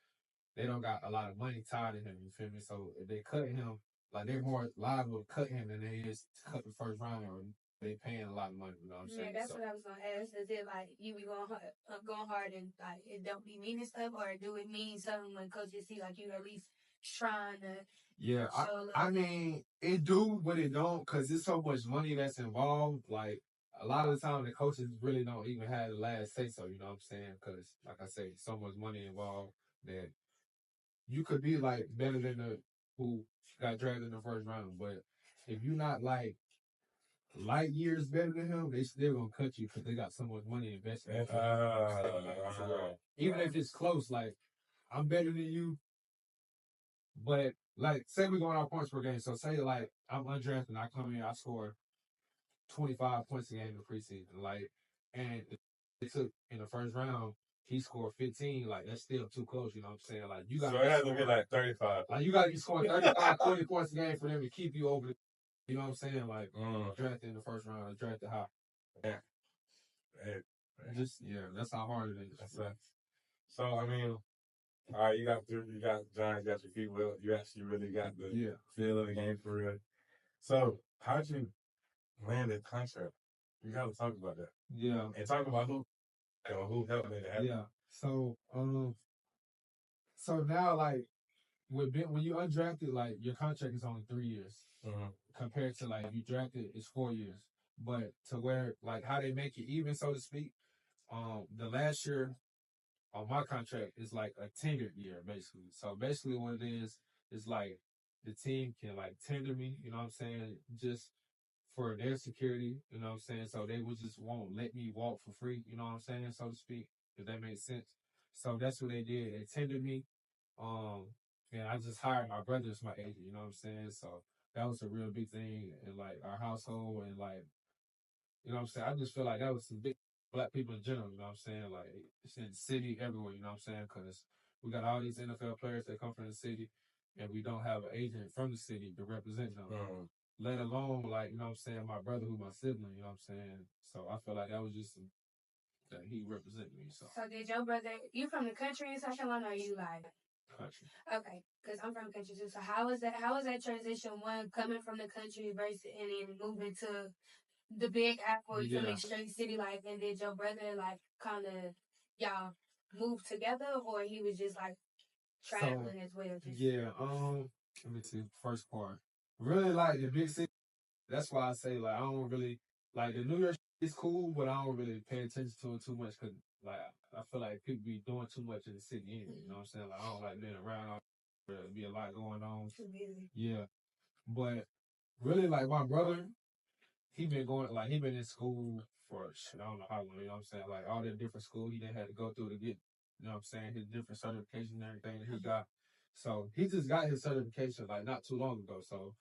they don't got a lot of money tied in him, you feel me? So if they cut him, like they're more liable to cut him than they is to cut the first rounder, or they paying a lot of money, you know what I'm saying? Yeah, that's what I was gonna ask. Is it like you be going hard and like it don't be meaning stuff, or do it mean something when coaches see like you at least trying to? Yeah, I mean it do, but it don't, cause there's so much money that's involved. Like a lot of the time, the coaches really don't even have the last say so. You know what I'm saying? Cause like I say, so much money involved that you could be like better than the who got drafted in the first round, but if you're not like light years better than him, they still gonna cut you because they got so much money invested. Even if it's close, like I'm better than you, but like say we're going off points per game. So say like I'm undrafted and I come in, I score 25 points a game in the preseason, like, and it took in the first round. He scored 15. Like that's still too close. You know what I'm saying? Like you got. So it has to be like 35. Like you got to be scoring 35, 20 points a game for them to keep you over the. You know what I'm saying? Like drafted in the first round, drafted high. Yeah. Just that's how hard it is. That's right. So I mean, all right, you got Giants, got your feet well. You actually really got the feel of the game for real. So how'd you land a contract? You gotta talk about that. Yeah. And talk about who helped make it happen. Yeah. So so now like when you undrafted, like your contract is only 3 years. Compared to like if you drafted, it's 4 years. But to where like how they make it even, so to speak, the last year on my contract is like a tenured year basically. So basically what it is like the team can like tender me, you know what I'm saying, just for their security, you know what I'm saying? So they would just won't let me walk for free, you know what I'm saying, so to speak, if that makes sense. So that's what they did. They tendered me. And I just hired my brother as my agent, you know what I'm saying? So that was a real big thing in like our household, and like, you know what I'm saying? I just feel like that was some big black people in general, you know what I'm saying? Like it's in the city everywhere, you know what I'm saying? Because we got all these NFL players that come from the city, and we don't have an agent from the city to represent them. Let alone like, you know what I'm saying, my brother who's my sibling, you know what I'm saying? So I feel like that was just that he represented me. So did your brother, you from the country in South Carolina, or you like country? Okay, because I'm from the country too. So how was that transition, one coming from the country versus and then moving to the big apple, you feel me, straight city life? And did your brother like kind of y'all move together, or he was just like traveling as well? Let me see. First part, really like the big city. That's why I say like I don't really like the New York is cool, but I don't really pay attention to it too much because like I feel like people be doing too much in the city anyway. You know what I'm saying? Like I don't like being around. There'll be a lot going on. Too busy. Yeah, but really like my brother, he been in school for I don't know how long. You know what I'm saying? Like all the different school he done had to go through to get, you know what I'm saying, his different certifications and everything that he got. So he just got his certification like not too long ago. So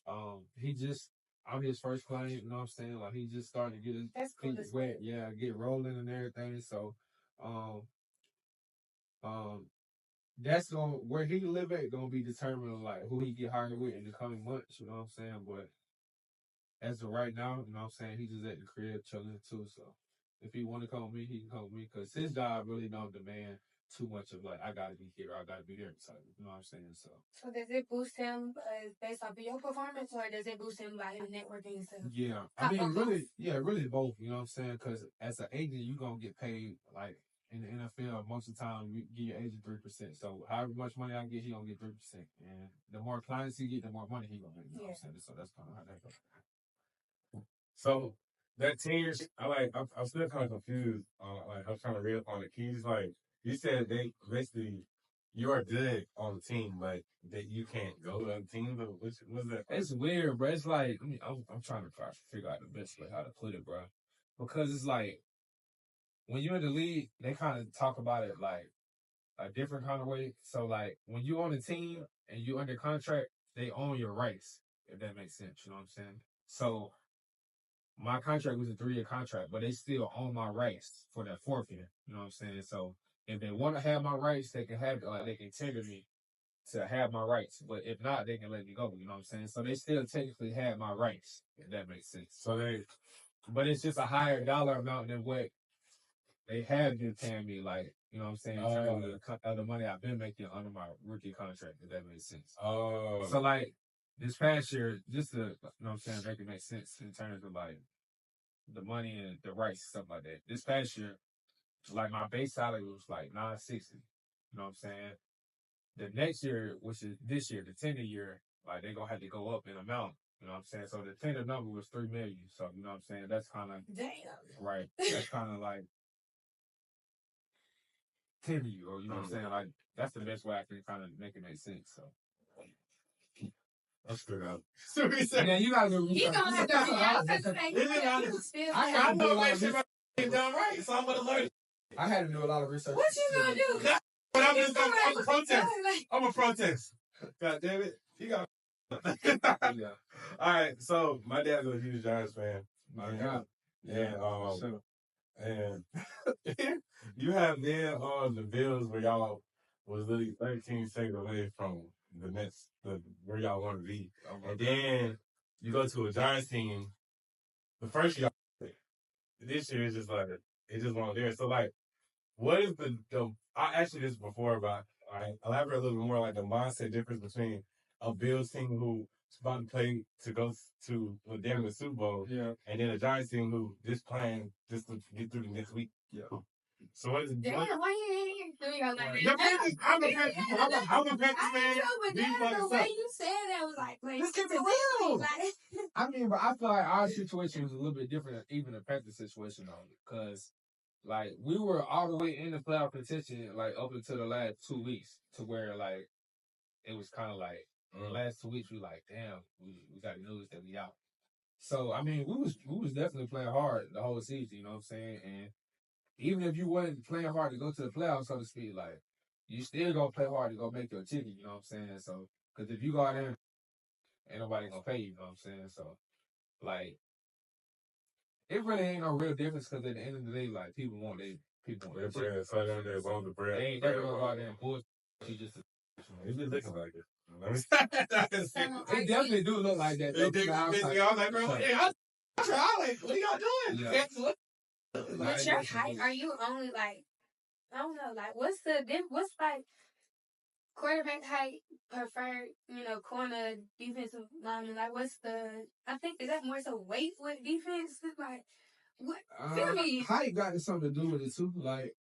I'm his first client, you know what I'm saying? Like he just started to get his feet wet, get rolling and everything. So that's where he live at gonna be determined like who he get hired with in the coming months, you know what I'm saying? But as of right now, you know what I'm saying, he just at the crib chilling too. So if he wanna come with me, he can come with me because his job really don't demand too much of like I gotta be here, I gotta be there. So, you know what I'm saying? So does it boost him based off of your performance, or does it boost him by him networking and stuff? yeah, I mean, really both. You know what I'm saying? Because as an agent, you gonna get paid like in the NFL. Most of the time, you give your agent 3%. So however much money I get, he gonna get 3%. And the more clients he get, the more money he gonna make. You know what I'm saying? So that's kind of how that goes. So that 10 years, I'm still kind of confused. Like I'm trying to read up on the keys. Like you said, they basically you are good on the team, but that you can't go to the team. But what's that? It's weird, bro. It's like I'm trying to figure out the best way how to put it, bro. Because it's like when you're in the league, they kind of talk about it like a different kind of way. So like when you on the team and you under contract, they own your rights. If that makes sense, you know what I'm saying? So my contract was a 3-year contract, but they still own my rights for that 4th year. You know what I'm saying? So if they want to have my rights, they can have they can tender me to have my rights. But if not, they can let me go. You know what I'm saying? So they still technically have my rights, if that makes sense. So but it's just a higher dollar amount than what they have been paying me. Like, you know what I'm saying? In terms of the money I've been making under my rookie contract, if that makes sense. Oh. So like this past year, just to, you know what I'm saying, make it make sense in terms of like the money and the rights, stuff like that. This past year, like my base salary was like $960. You know what I'm saying? The next year, which is this year, the tender year, like they gonna have to go up in amount. You know what I'm saying? So the tender number was $3 million. So you know what I'm saying? That's kind of right. That's kind of like tender you, or you know what I'm saying? Like that's the best way I can kind of make it make sense. So. That's good. So we said, yeah, you gotta do. You don't have to. I know my shit done right, so I'm gonna learn. I had to do a lot of research. What you gonna do? But I'm just gonna protest. I'm a protest. God damn it. He got. Yeah. All right. So my dad's a huge Giants fan. My God. And you have then on the Bills where y'all was literally 13 seconds away from the Mets, where y'all want to be. And then you go to a Giants team. The first year, this year is just like, it just wasn't there. So like, what is I asked you this before, but I elaborate a little bit more like the mindset difference between a Bills team who's about to play to go to the Super Bowl, and then a Giants team who just playing just to get through the next week. Yeah. So what is it? Damn, why you ain't here? I'm a Panthers fan. But the way you said that was like, let's keep it real. I mean, but I feel like our situation was a little bit different than even the Panthers situation though, because like we were all the way in the playoff contention like up until the last 2 weeks, to where like it was kind of like the last 2 weeks we like, damn, we got news that we out. So I mean, we was definitely playing hard the whole season, you know what I'm saying? And even if you wasn't playing hard to go to the playoffs, so to speak, like you still gonna play hard to go make your ticket, you know what I'm saying? So because if you go out there, ain't nobody gonna pay you, you know what I'm saying? So like it really ain't no real difference, because at the end of the day, like people want their bread. So they want the bread. They ain't never gonna go out there and bullshit. It just looking like it. It definitely do look like that. I was like, bro, hey, what are y'all doing? Yeah. What's your height? Are you only like, I don't know, like what's like quarterback height, preferred, corner, defensive lineman? Like what's I think is that more so weight with defense? Like what? Feel me? Height got something to do with it too. Like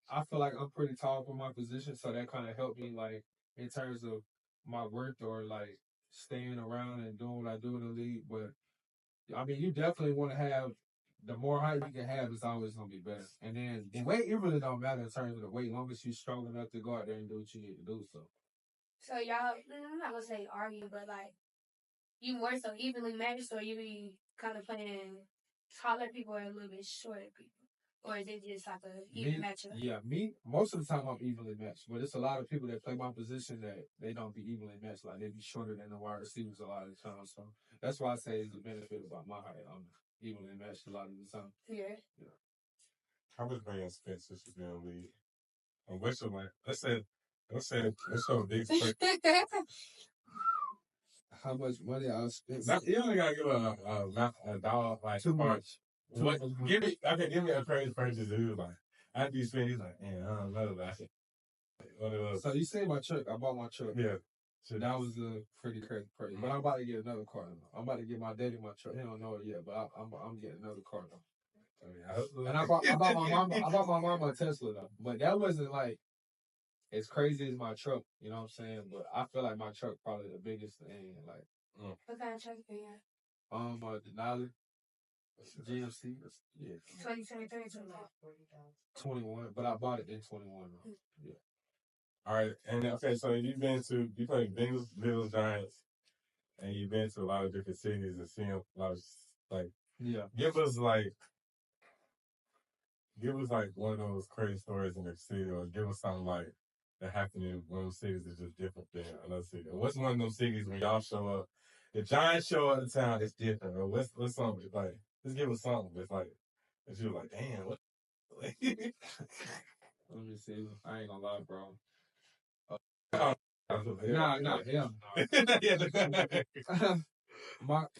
I feel like I'm pretty tall for my position, so that kind of helped me like in terms of my worth or like staying around and doing what I do in the league. But I mean, you definitely want to have. The more height you can have, it's always gonna be better. And then the weight, it really don't matter in terms of the weight, as long as you're strong enough to go out there and do what you need to do. So y'all, I'm not gonna say argue, but like you more so evenly matched, or you be kind of playing taller people or a little bit shorter people, or is it just like a even matchup? Yeah, most of the time I'm evenly matched, but it's a lot of people that play my position that they don't be evenly matched. Like they be shorter than the wide receivers a lot of the time. So that's why I say it's a benefit about my height. Evenly matched a lot of the time. Yeah. How much money I spent since you've been in the league? And what's your money? Let's say what's your big split? How much money I spent? You only gotta give a dollar, like too much. What? Give me a crazy purchase. He was like, after you spend, he's like, man, I don't know about it. So you say my truck? I bought my truck. Yeah. So that was a pretty crazy. But I'm about to get another car. I'm about to get my daddy my truck. He don't know it yet, but I'm getting another car though. And I bought my mama a Tesla though. But that wasn't like as crazy as my truck. You know what I'm saying? But I feel like my truck probably the biggest thing. Like What kind of truck do you have? Denali. GMC. Yeah. 2023 21. But I bought it in 21 though. Yeah. All right, and okay, so you played Bengals, Bills, Giants, and you've been to a lot of different cities and seen a lot of like. Yeah. Give us one of those crazy stories in the city, or give us something like that happened in one of those cities that's just different than another city. Or what's one of those cities when y'all show up, the Giants show up in town, it's different. Or what's something like? Just give us something that's like that you're like, damn, what? Let me see. I ain't gonna lie, bro. Nah, hell no.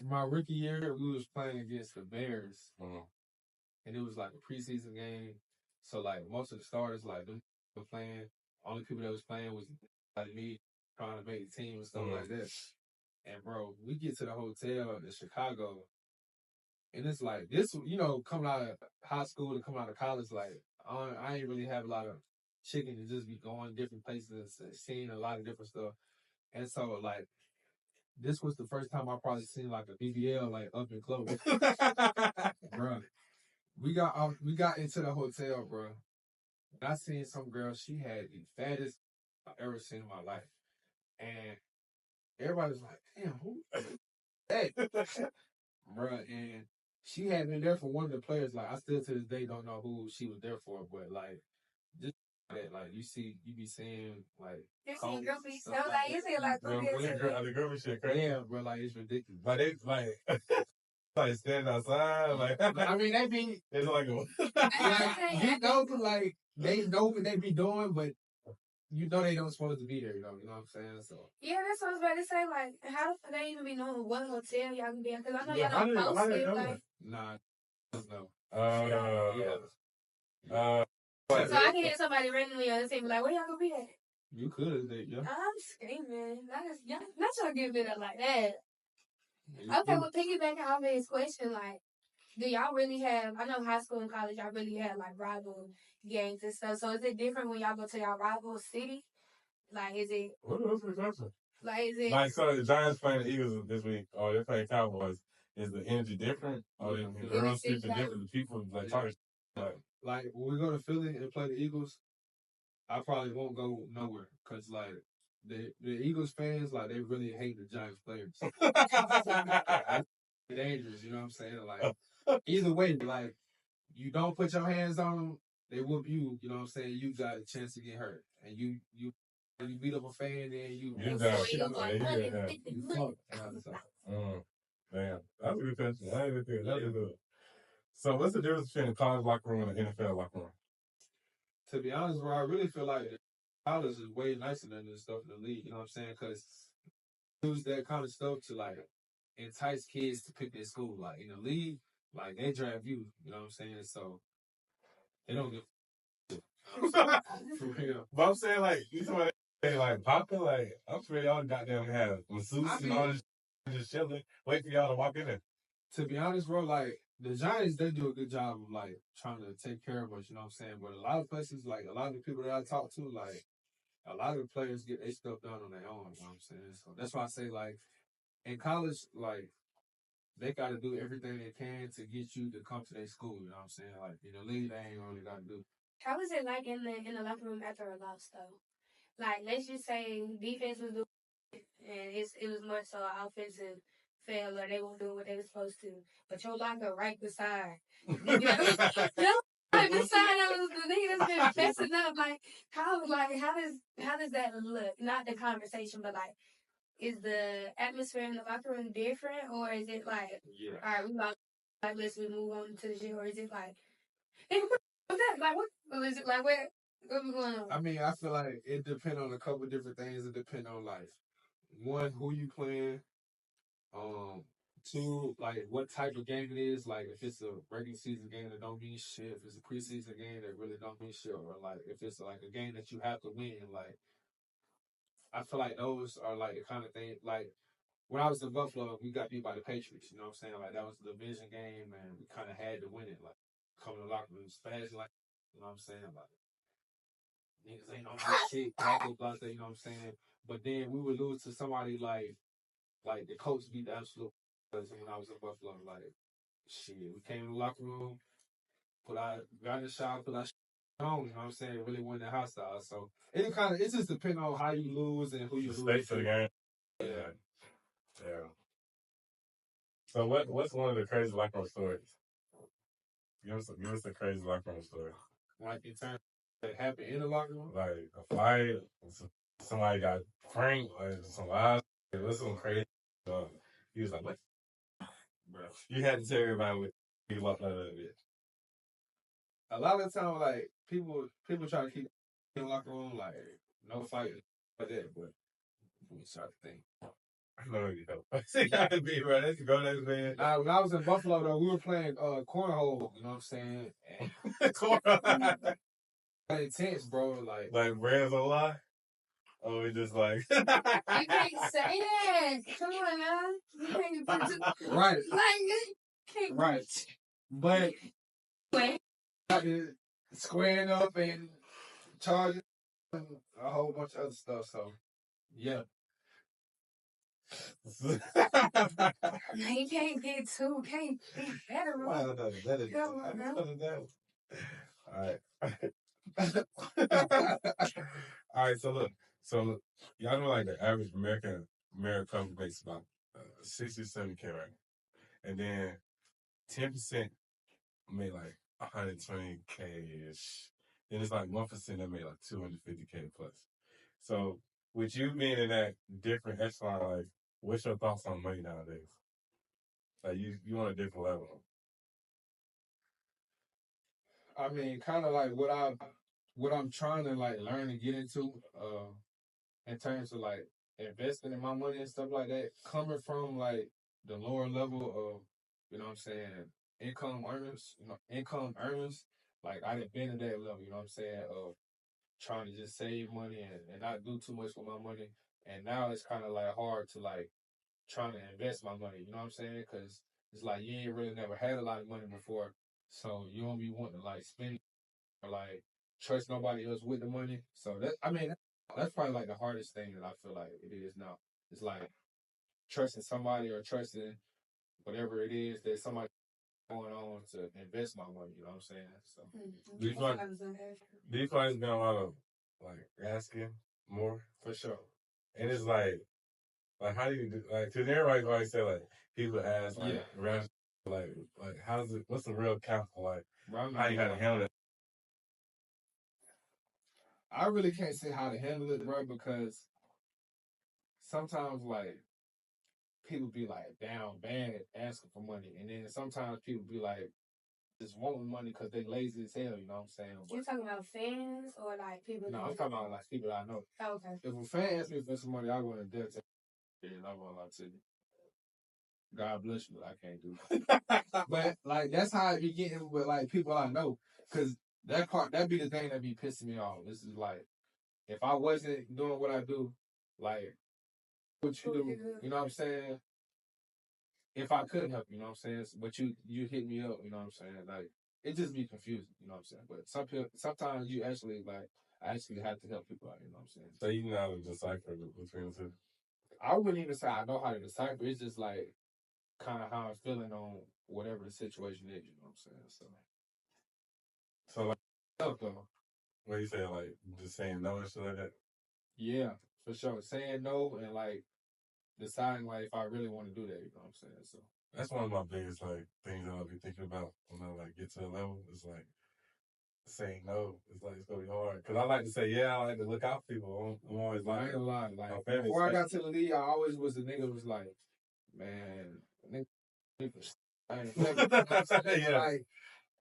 my rookie year, we was playing against the Bears, and it was like a preseason game. So like most of the starters, like them were playing. Only people that was playing was like me trying to make the team and stuff like that. And bro, we get to the hotel in Chicago, and it's like this, coming out of high school and coming out of college, like I ain't really have a lot of chicken to just be going different places and seeing a lot of different stuff. And so like this was the first time I probably seen like a BBL like up and close. Bro. We got into the hotel, bro. And I seen some girl, she had the fattest I've ever seen in my life. And everybody was like, damn, who hey bro, and she had been there for one of the players. Like I still to this day don't know who she was there for, but like just that, like you be seeing like you see groupies, so like you see like the groupie shit crazy. Yeah, bro, like it's ridiculous. But it's like like standing outside, like I mean they be it's like like they know what they be doing, but they don't supposed to be there, you know what I'm saying? So yeah, that's what I was about to say. Like, how the fuck they even be knowing what hotel y'all can be at? Because I know y'all don't post it. Like, nah, no. So I can hear somebody randomly on the team like, where y'all gonna be at? You could, yeah. I'm screaming. Not y'all give it up like that. Okay, well, piggybacking off of his question, like, do y'all really have, I know high school and college, y'all really have, like, rival gangs and stuff. So is it different when y'all go to y'all rival city? Like, is it... What else is that? Like, is it... Like, so the Giants playing the Eagles this week, or they're playing Cowboys. Is the energy different? Or the girls speak different? The people, like, talking like, when we go to Philly and play the Eagles, I probably won't go nowhere. Because, like, the Eagles fans, like, they really hate the Giants players. Dangerous, you know what I'm saying? Like, either way, like, you don't put your hands on them, they whoop you, you know what I'm saying? You got a chance to get hurt. And you beat up a fan, then you fuck. Damn. That's a good question. That is good. So what's the difference between the college locker room and the NFL locker room? To be honest, bro, I really feel like college is way nicer than the stuff in the league, you know what I'm saying? Because use that kind of stuff to, like, entice kids to pick their school. Like, in the league, like, they draft you, you know what I'm saying? So, they don't get for real. But I'm saying, like, you talking about like popping, like, I'm sure y'all goddamn have masseuses and all this just chilling, wait for y'all to walk in there. To be honest, bro, like, the Giants, they do a good job of, like, trying to take care of us, you know what I'm saying? But a lot of places, like, a lot of the people that I talk to, like, a lot of the players get their stuff done on their own, you know what I'm saying? So that's why I say, like, in college, like, they got to do everything they can to get you to come to their school, you know what I'm saying? Like, in the league, they ain't really got to do. How is it like in the locker room after a loss, though? Like, let's just say defense was doing and it was more so an offensive fail or they weren't doing what they were supposed to. But your locker right beside. You know? Right beside the nigga that's been messing up. Like, how does that look? Not the conversation, but like, is the atmosphere in the locker room different, or is it like, all right, we lost, like, let's move on to the shit, or is it like, what's that? Like, what is it like? What's going on? I mean, I feel like it depends on a couple of different things. It depends on, like, one, who you playing, to like what type of game it is. Like if it's a regular season game that don't mean shit, if it's a preseason game that really don't mean shit, or like if it's like a game that you have to win. Like I feel like those are like the kind of thing. Like when I was in Buffalo, we got beat by the Patriots. You know what I'm saying? Like that was the division game, and we kind of had to win it. Like coming to the locker room fast, like you know what I'm saying? Like niggas ain't on my shit, blah blah blah. You know what I'm saying? But then we would lose to somebody like the coach beat the absolute. Because when I was in Buffalo, like shit, we came in the locker room, got in the shower, put our shit on. You know what I'm saying? Really wasn't hostile. So it just depends on how you lose and who you lose. Stay for the game. Yeah. Yeah. So what's one of the crazy locker room stories? Give us a crazy locker room story. Like in terms that happened in the locker room? Like a fight, somebody got pranked, like some lies. What's some crazy he was like, what? Bro. You had to tell everybody what you walked out of it. A lot of the time, like people try to keep in the locker room, like no fight like that, but we start to think. I know you know. It gotta be, bro. Let's go next, man. When I was in Buffalo, though, we were playing cornhole. You know what I'm saying? Cornhole. Intense, bro. Like brands on lie. Oh, we just like. You can't say that. Come on, now. You can't put right. Like, right. But wait. Squaring up and charging and a whole bunch of other stuff. So, yeah. You can't get too, can't be better. That is. Come on, now. All right. So look. Y'all know like the average American couple makes about 67K, right? And then 10% make like 120K ish. Then it's like 1% that make like 250K plus. So with you being in that different echelon, like what's your thoughts on money nowadays? Like you on a different level. I mean, kind of like what I'm trying to like learn and get into, in terms of like investing in my money and stuff like that, coming from like the lower level of, you know what I'm saying, income earners, like I didn't been at that level, you know what I'm saying, of trying to just save money and not do too much with my money. And now it's kind of like hard to like trying to invest my money, you know what I'm saying? Because it's like you ain't really never had a lot of money before, so you don't be wanting to like spend or like trust nobody else with the money. So that's probably like the hardest thing that I feel like it is now. It's like trusting somebody or trusting whatever it is that somebody going on to invest my money. You know what I'm saying? So Do you feel like it's been a lot of like asking more? For sure. And it's like how do you do, like, cause everybody always say like people ask like how's it, what's the real count for like how you gotta handle it? I really can't say how to handle it, bro, because sometimes like people be like down bad asking for money, and then sometimes people be like just wanting money because they lazy as hell. You know what I'm saying? You talking about fans or like people? No, I'm talking about like people that I know. Oh, okay. If a fan asks me for some money, I go to debt, and I'm gonna lie to you. God bless you, but I can't do that. But like that's how I be getting with like people I know, because that be the thing that be pissing me off. This is like, if I wasn't doing what I do, like what you do, you know what I'm saying? If I couldn't help, you know what I'm saying? But you hit me up, you know what I'm saying? Like it just be confusing, you know what I'm saying? But sometimes you actually I actually have to help people out, you know what I'm saying? So you know how to decipher between the two? I wouldn't even say I know how to decipher. It's just like kind of how I'm feeling on whatever the situation is, you know what I'm saying? So like, though. what you say, like just saying no and shit like that? Yeah, for sure. Saying no and like deciding like if I really want to do that, you know what I'm saying? So that's one of my biggest like things that I'll be thinking about when I like get to a level. It's like saying no. It's like it's gonna be hard because I like to say yeah. I like to look out for people. I'm always like, I ain't gonna lie. Like family, before I got to the league, I always was the nigga who was like, man, people. I ain't yeah. Like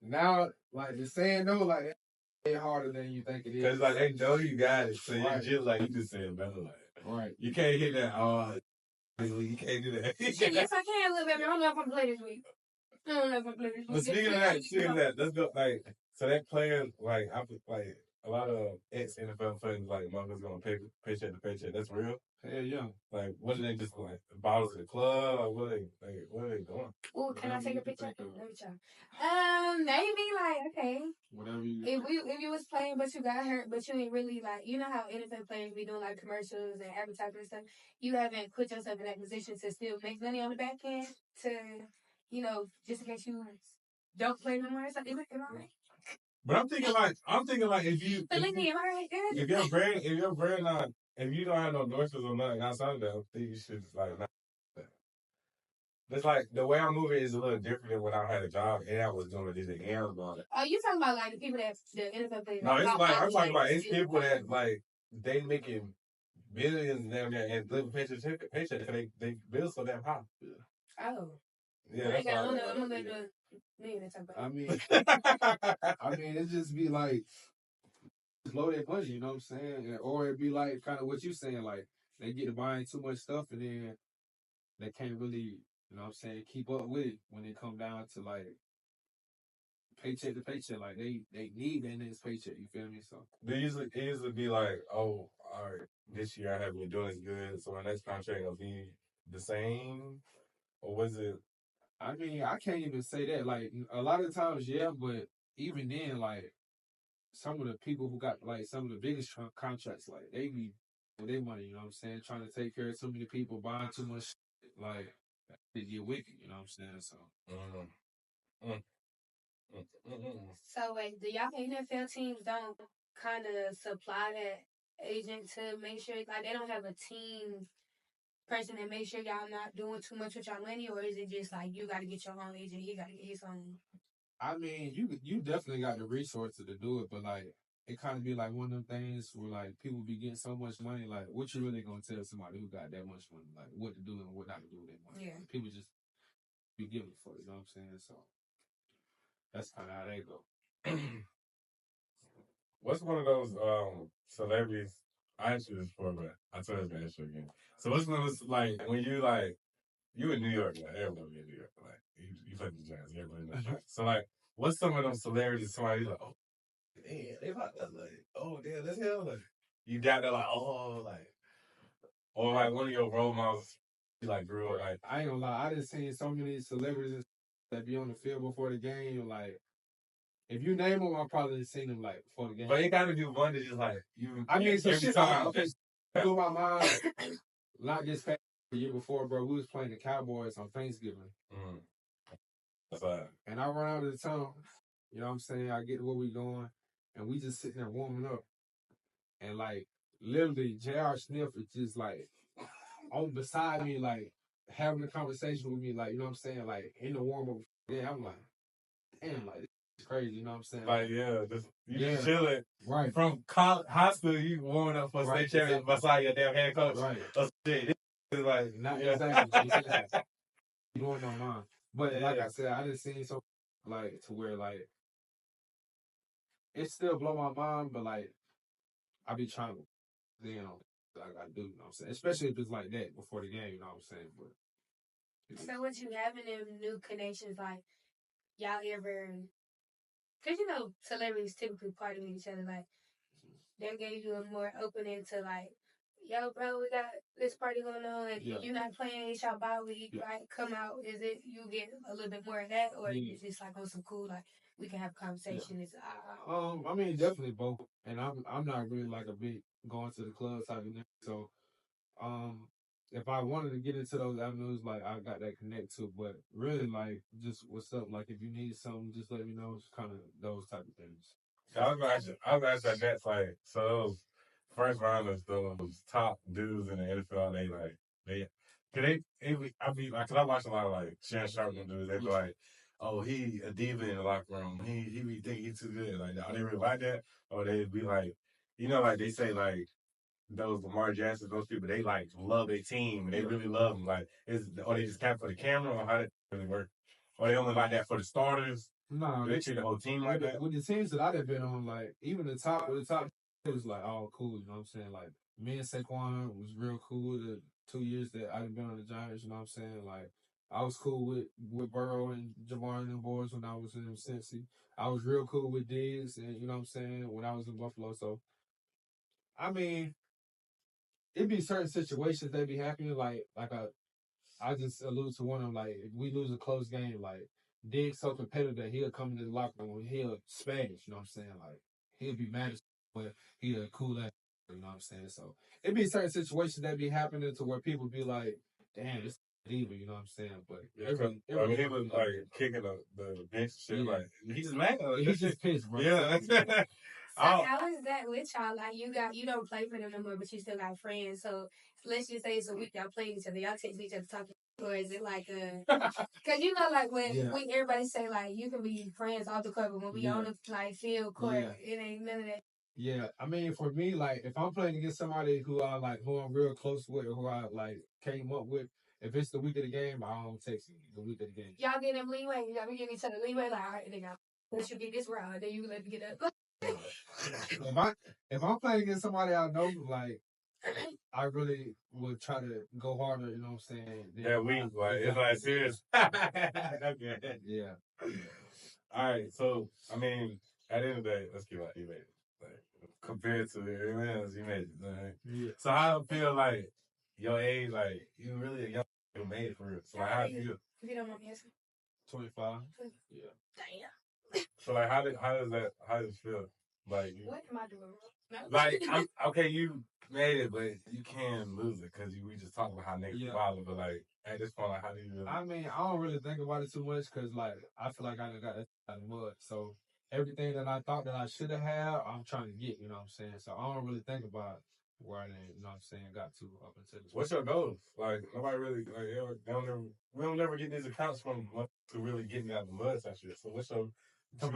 now, like just saying no, like it's harder than you think it is. Because like they know you got it, so right. you just like you just saying no, like right. You can't hit that. You can't do that. Shit, yes, I can, little baby. I don't know if I'm play this week. I don't know if I'm play this week. But speaking of that, let's go. Like, so that player, like, like a lot of ex NFL players, like, motherfuckers gonna pay paycheck to paycheck. That's real. Hell yeah. Like, what are they just like bottles at the club? Or what are they doing? Oh, can I take a picture? Let me try. Maybe like okay. Whatever you. If you was playing but you got hurt, but you ain't really like, you know how NFL players be doing like commercials and advertising and stuff. You haven't put yourself in that position to still make money on the back end to, you know, just in case you don't play no more or something. Am I right? But I'm thinking like if you Am I right? if your brand not if you don't have no endorsements or nothing outside of that, I think you should like not. It's like the way I'm moving is a little different than when I had a job and I was doing this and I was doing it. Oh, you talking about like the people that the NFL players? No, it's like I'm talking about it's people that like they making billions down there and living paycheck to paycheck. They bills so damn high. Oh. Yeah, that's I don't know. why. I'm gonna let the man talk about. I mean, it just be like blow their money, you know what I'm saying? Or it be like kind of what you saying, like they get to buying too much stuff and then they can't really, you know what I'm saying, keep up with it when it come down to like paycheck to paycheck. Like they need that next paycheck, you feel me? So It usually be like, oh, all right, this year I haven't been doing as good, so my next contract will be the same, or was it? I mean, I can't even say that. Like a lot of times, yeah, but even then, like some of the people who got like some of the biggest contracts, like they be with their money, you know what I'm saying, trying to take care of too many people, buying too much shit, like they get wicked, you know what I'm saying? So So wait, do y'all think NFL teams don't kind of supply that agent to make sure like they don't have a team person that make sure y'all not doing too much with y'all money, or is it just like you got to get your own agent, he got to get his own? I mean, you definitely got the resources to do it, but like it kind of be like one of them things where like people be getting so much money, like what you really gonna tell somebody who got that much money, like what to do and what not to do with that money? Yeah. People just be giving for it, you know what I'm saying? So that's kind of how they go. What's one of those celebrities? I asked you this before, but I told you to ask you again. So what's one of those like when you in New York, like everybody in New York, like you play the Giants, everybody knows. So like, what's some of those celebrities? Somebody like, oh, damn, they about to like, oh damn, that's hell. Like, you got that like, oh, like, or like one of your role models, you like grew up like. I ain't gonna lie, I just seen so many celebrities that be on the field before the game, like. If you name them, I probably seen them like before the game. But it got to be one that just like you. I mean, so every shit. time. Okay, blew my mind. Not just the year before, bro. We was playing the Cowboys on Thanksgiving. That's right. And I run out of the town. You know what I'm saying? I get to where we going, and we just sitting there warming up. And like literally, J.R. Smith is just like on beside me, like having a conversation with me, like you know what I'm saying, like in the warm up. Yeah, I'm like, damn, like. It's crazy, you know what I'm saying? Like, yeah, just chilling. Right. From high school, you warming up for state champion beside your damn head coach. Right. Shit. It's like, not exactly. Going on mine. But like I said, I just seen so like to where like it still blow my mind, but like I be trying to, you know, like I do, you know what I'm saying? Especially if it's like that before the game, you know what I'm saying? But so what you having them new connections, like y'all ever? Because, you know, celebrities typically party with each other. Like, they gave you a more opening to, like, yo, bro, we got this party going on. And you're not playing, it's your bye week, right? Come out. Is it you get a little bit more of that? Or is it just, like, on some cool, like, we can have a conversation? It's, I mean, definitely both. And I'm not really, like, a big going to the club type of thing. So, if I wanted to get into those avenues, like I got that connect to, but really like just what's up? Like if you need something, just let me know. It's kind of those type of things. I was gonna ask that next, like, so those first rounders, those top dudes in the NFL, cause I watch a lot of like Shannon Sharp dudes, they be like, oh, he a diva in the locker room. He be thinking he's too good. Like, are they really like that? Or they be like, you know, like they say like, those Lamar Jackson, those people, they like love their team and they really love them. Like, or they just cap for the camera, or how does it really work? Or they only like that for the starters? No, they treat the whole team like that. With the teams that I've been on, like even the top, it was like all cool. You know what I'm saying? Like me and Saquon was real cool. 2 years that I've been on the Giants. You know what I'm saying? Like I was cool with Burrow and Jamar and them boys when I was in Cincy. I was real cool with Diggs, and you know what I'm saying, when I was in Buffalo. So I mean, it be certain situations that be happening. Like I just alluded to one of them. Like if we lose a close game, like Diggs so competitive that he'll come into the locker room and he'll Spanish. You know what I'm saying? Like he'll be mad as but he'll cool that. You know what I'm saying? So it be certain situations that be happening to where people be like, "Damn, this diva." You know what I'm saying? But Yeah, I mean, he was like kicking the bench shit. Yeah. Like he's just mad. He's just pissed, bro. Yeah. So how is that with y'all? Like you don't play for them no more, but you still got friends. So let's just say it's a week y'all playing each other. Y'all text each other talking, or is it like Cause you know, like when everybody say like you can be friends off the court, but when we on the like field court, it ain't none of that. Yeah, I mean, for me, like if I'm playing against somebody who I'm real close with, or who I like came up with, if it's the week of the game, I don't text you the week of the game. Y'all get them leeway. Y'all be giving each other leeway. Like, all right, nigga, let you get this round, then you let me get up. If I'm playing against somebody I know, like I really would try to go harder. You know what I'm saying? Yeah, it's like serious. Okay. Yeah. All right, so I mean, at the end of the day, let's keep it. You made it. Like compared to everyone else, you made it. Right? Yeah. So I feel like your age, like you really a young, you made it for real. So like, how do you feel? If you don't want me asking. 25. Yeah. Damn. So like, how does it feel? Like, what am I doing wrong? Like, okay, you made it, but you can lose it because we just talked about how niggas follow. But like, at this point, like, how do you really? I mean, I don't really think about it too much because like I feel like I done got that out of the mud. So everything that I thought that I should have had, I'm trying to get. You know what I'm saying? So I don't really think about where I didn't, you know what I'm saying, got to up until this. What's your goals? Like nobody really we don't never get these accounts from to really get me out of the mud and shit. So what's your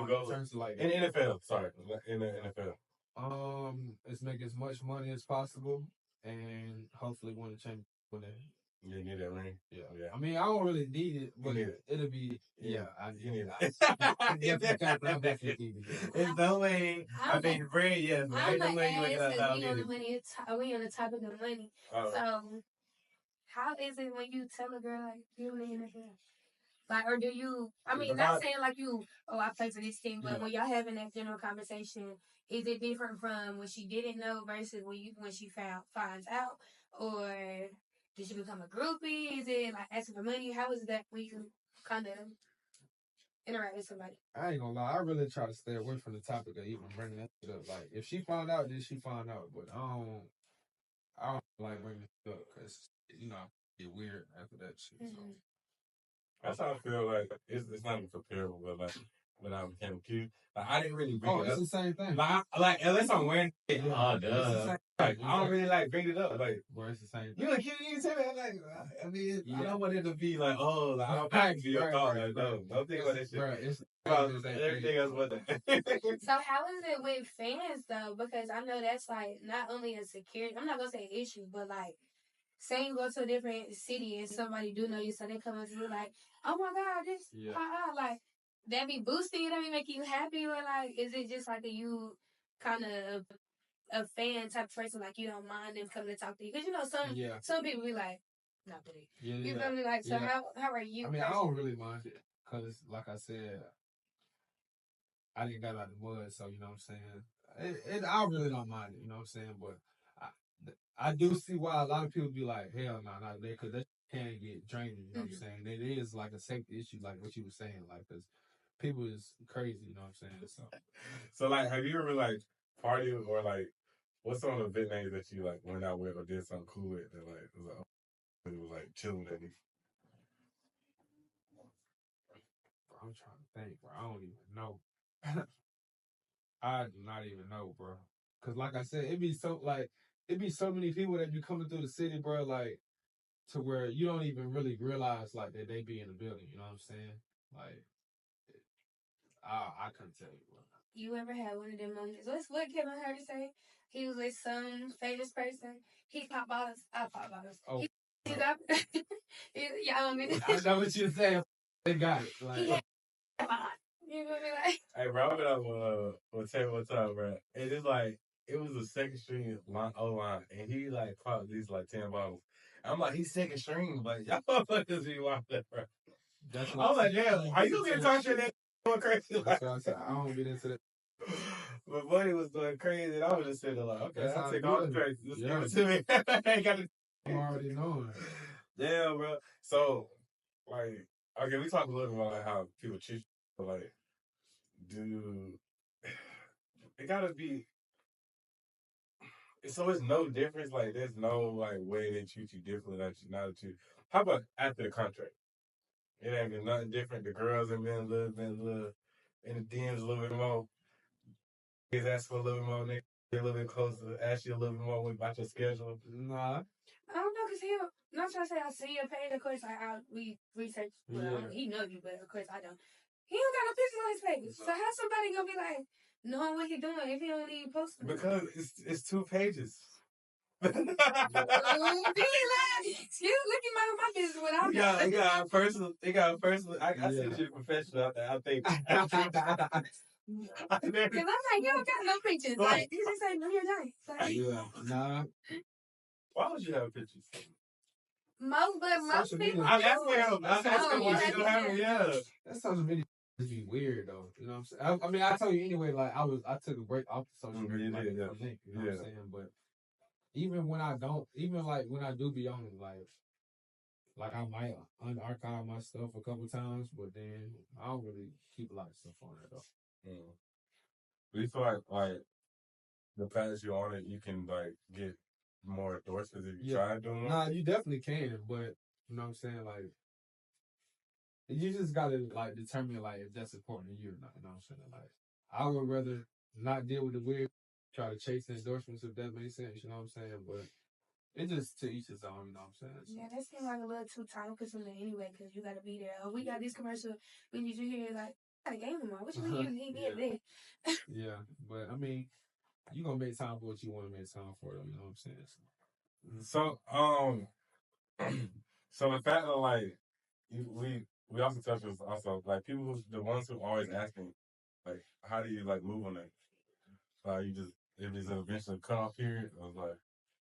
goals? Like In the NFL, sorry, in the NFL. Is make as much money as possible and hopefully win a championship with that. You need that ring? Yeah. I mean, I don't really need it, but it'll be, you need it. I definitely need it. There's no way. I mean, ring, yes, but I'm ain't no like, way you look at that. we on the money. We on the topic of money. So, how is it when you tell a girl like you in the NFL? Like, or do you? I mean, not saying like you. Oh, I play for this team, but when y'all having that general conversation, is it different from when she didn't know versus when she finds out, or did she become a groupie? Is it like asking for money? How is that when you kind of interact with somebody? I ain't gonna lie, I really try to stay away from the topic of even bringing that shit up. Like, if she found out, then she found out. But I don't like bringing it up because you know it get weird after that shit. So. That's how I feel like it's not even comparable, but like when I became cute, like I didn't really bring it up. It's the same thing. Like unless I'm wearing it, duh. Like, I don't really like bring it up. Like, bro, it's the same thing. You look cute, you tell me like, I mean, I don't want it to be like, oh, like I don't want it to be your thought. Like, no, don't think about that shit. Bro, it's everything else but that. So how is it with fans though? Because I know that's like not only a security. I'm not gonna say issue, but like. Say you go to a different city and somebody do know you, so they come up to you like, oh my God, this, like, that be boosting you, that be making you happy, or like, is it just like you kind of a fan type of person, like you don't mind them coming to talk to you? Because you know, some people be like, not today. You feel me? Like, so how are you? I mean, I don't really mind it, because like I said, I didn't got out of the mud, so you know what I'm saying? I really don't mind it, you know what I'm saying? But I do see why a lot of people be like, hell no, not there, because that can get draining, you know what I'm saying? It is like a safety issue, like what you were saying, like, because people is crazy, you know what I'm saying? So like, have you ever, like, partied or, like, what's some of the event names that you, like, went out with or did something cool with that, like, it was, like, chilling at me? I'm trying to think, bro. I don't even know. I do not even know, bro. Because, like I said, it be so many people that be coming through the city, bro, like, to where you don't even really realize, like, that they be in the building, you know what I'm saying? Like, I couldn't tell you, bro. You ever had one of them moments? What Kevin Hart say? He was with some famous person. He pop bottles. I pop bottles. Oh. He's up. I know what you're saying. They got it. Like, you know what I mean? Like, hey, bro, I've been on table one time, bro. And it's like, it was a second string O-line, and he, like, popped these, like, 10 bottles. I'm like, he's second string, but y'all motherfuckers be wild, bro. That's I was like, damn, are you gonna talk to that going crazy? That's why I said I don't get into that. But buddy was going crazy, and I was just sitting there like, okay, That's I'll how take I all the do it. crazy. Just Yeah. give it to me. I ain't got to. I'm already knowing. Damn, bro. So, like, okay, we talked a little bit about like, how people treat you, but like, dude, it gotta be. So it's no difference. Like, there's no like way they treat you differently that you not you. How about after the contract? It ain't been nothing different. The girls have been a little in the DMs a little bit more. Niggas ask for a little bit more. Niggas get a little bit closer. Ask you a little bit more about your schedule. Nah. I don't know, cause he'll not trying to say I see your page. Of course, we research. Well, Yeah. he know you, but of course I don't. He don't got no pictures on his page. So how somebody gonna be like knowing what he doing if he don't even post them? Because it's 2 pages. Then he like, excuse, look at my business without that. It got a personal. I see you professional out there. I think. Cause I'm like, you don't got no pictures. Like you just say New York Giants. Like, Yeah. Nah. Why would you have pictures? most Social people. media. I'm asking him. I'm asking why you don't have them. Yeah. That social media just be weird though. You know what I'm saying? I mean, I told you anyway. Like I took a break off the social media. You Like, did, yeah. from Nick, you know what I'm saying? But even when I don't, even like when I do be on it, like I might unarchive my stuff a couple times, but then I don't really keep a lot of stuff on it though. Do you feel like the fact you're on it, you can like get more endorsements if you try doing it? Nah, you definitely can, but you know what I'm saying? Like, you just gotta like determine like if that's important to you or not. You know what I'm saying? Like, I would rather not deal with the weird, try to chase the endorsements if that makes sense. You know what I'm saying? But it's just to each his own. You know what I'm saying? Yeah, that seems like a little too time consuming anyway, because you gotta be there. Oh, we got this commercial. We need you here. Like, I got a game tomorrow. What you mean you need me today? Yeah, but I mean, you gonna make time for what you want to make time for, though. You know what I'm saying? So, so the fact that like we also touched on also like people who the ones who always asking like how do you like move on that? Like you just if there's an eventual cutoff period, I was like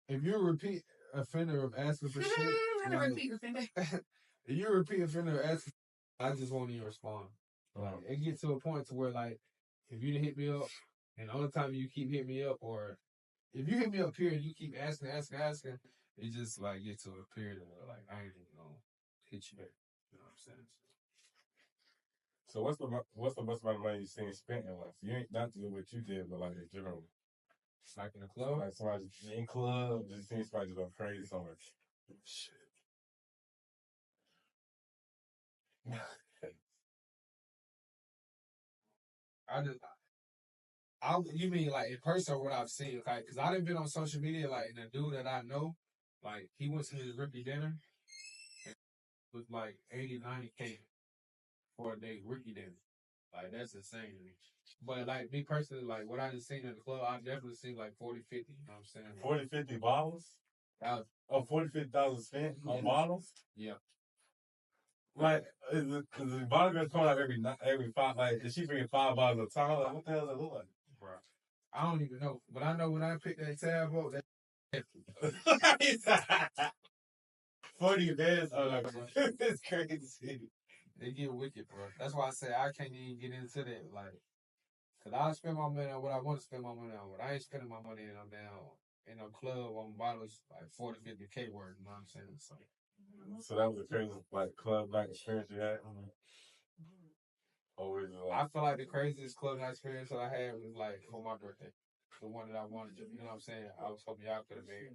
if you're a repeat offender of asking for shit, I'm a repeat offender. if you're a repeat offender of asking, I just won't even respond. Right. Like, it gets to a point to where like if you didn't hit me up, and the only time you keep hitting me up, or if you hit me up here and you keep asking, it just like get to a period where like I ain't even gonna hit you back. You know what I'm saying? so what's the most amount of money you seen spent in life? You ain't not to do what you did, but like in general. Like in a club? Like somebody in club, just seen somebody just go crazy somewhere. Shit. You mean like in person or what I've seen? Like, cause I done been on social media, like, and the dude that I know, like, he went to his rookie dinner, and it was like 80, 90K for a day rookie dinner. Like, that's insane to me. But like me personally, like what I done seen in the club, I've definitely seen like 40, 50, you know what I'm saying? 40, 50 bottles? That was, 40, 50,000 spent on bottles? yeah. Like, is the bottle girl coming out every 5, like, is she bringing 5 bottles at a time? Like, what the hell does it look like? Bro, I don't even know. But I know when I picked that tab up, that 40 bands. Oh, like, it's crazy. they get wicked, bro. That's why I say I can't even get into that. Like, cause I spend my money on what I want to spend my money on. But I ain't spending my money in a club on bottles like 40, 50K worth. You know what I'm saying? So that was a crazy like club night experience you had. Always. I feel like the craziest club night experience that I had was like for my birthday. The one that I wanted to, you know what I'm saying? I was hoping y'all could have been.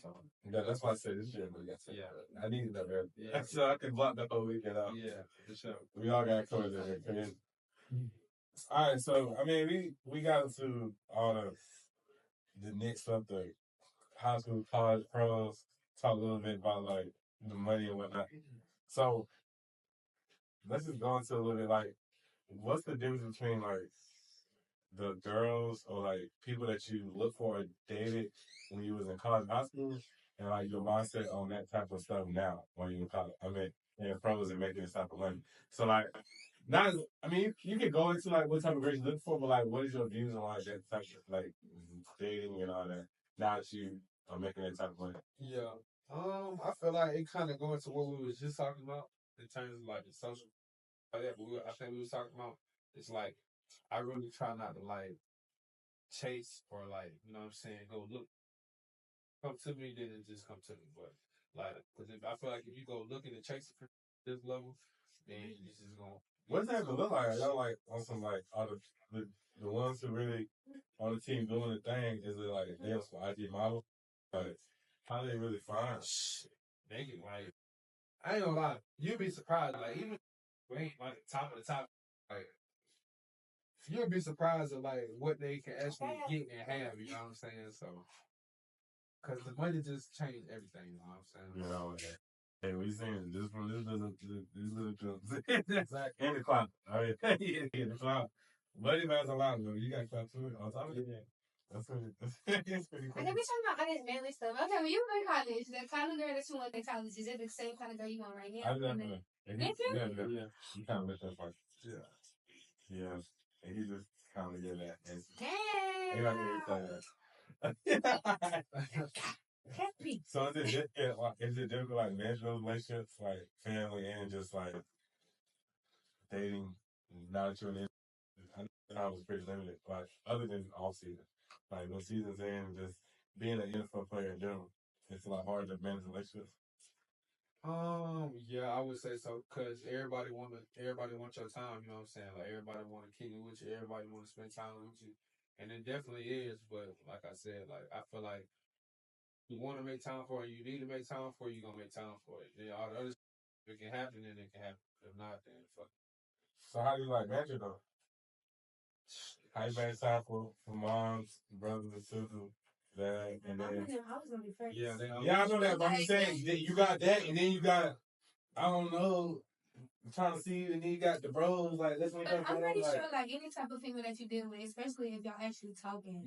So yeah, that's why I said this year. Yeah, I needed that, man. Yeah. So I can block the whole weekend out. Yeah, for sure. We all got clothes in there. All right, so I mean, we got into all the next stuff, the high school, college, pros. Talk a little bit about like the money and whatnot. So let's just go into a little bit like, what's the difference between like the girls or like people that you look for or dated when you was in college, high school, and like your mindset on that type of stuff now when you in college? I mean, in pros and making this type of money. So like, not, I mean, you can go into like what type of girls you look for, but like, what is your views on like that type of like dating and all that? Now that you are making that type of money. Yeah. I feel like it kind of going to what we was just talking about in terms of like the social. But I think we was talking about. It's like I really try not to like chase or like you know what I'm saying. Go look, come to me, then it just come to me. But like, because I feel like if you go looking and chasing for this level, then it's just gonna. What's that look like? Are y'all like on some like all the ones who really on the team doing the thing? Is it like they have some IG model? Like how they really find? They get like I ain't gonna lie, you'd be surprised. Like even we ain't like top of the top, like you'll be surprised at like what they can actually get and have. You know what I'm saying? So, because the money just changed everything. You know what I'm saying? You know, hey, we seen this from this little jumps. Exactly. And the clock. Oh yeah, yeah, the clock. Money matters a lot, though. You got clock too on top of it. That's pretty. That's pretty cool. Okay, we talking about all this manly stuff. Okay, when you were in college, the kind of girl that you want in college, is it the same kind of girl you want right now? I definitely. Yeah. You kind of missed that part. Yeah. Yeah. And he just kind of get that. And Damn. he not gonna say that. Happy. So is it difficult like managing those relationships, like family and just like dating? Now that you're in it, I know was pretty limited. Like other than off season, like when season's in, just being an NFL player in general, it's a lot harder to manage relationships. Yeah, I would say so because everybody want your time. You know what I'm saying? Like everybody want to kick it with you. Everybody want to spend time with you, and it definitely is. But like I said, like I feel like you want to make time for it. You need to make time for it. You gonna make time for it. Then all the other if it can happen, then it can happen. If not, then fuck. So how do you like manage it though? How you manage time for moms, brothers, and sisters? That and then I was gonna be first. Yeah, I know that, but I'm saying that you got that, and then you got I don't know. I'm trying to see you, and then you got the bros. Like, let's make up. I'm pretty sure, like, any type of female that you deal with, especially if y'all actually talking,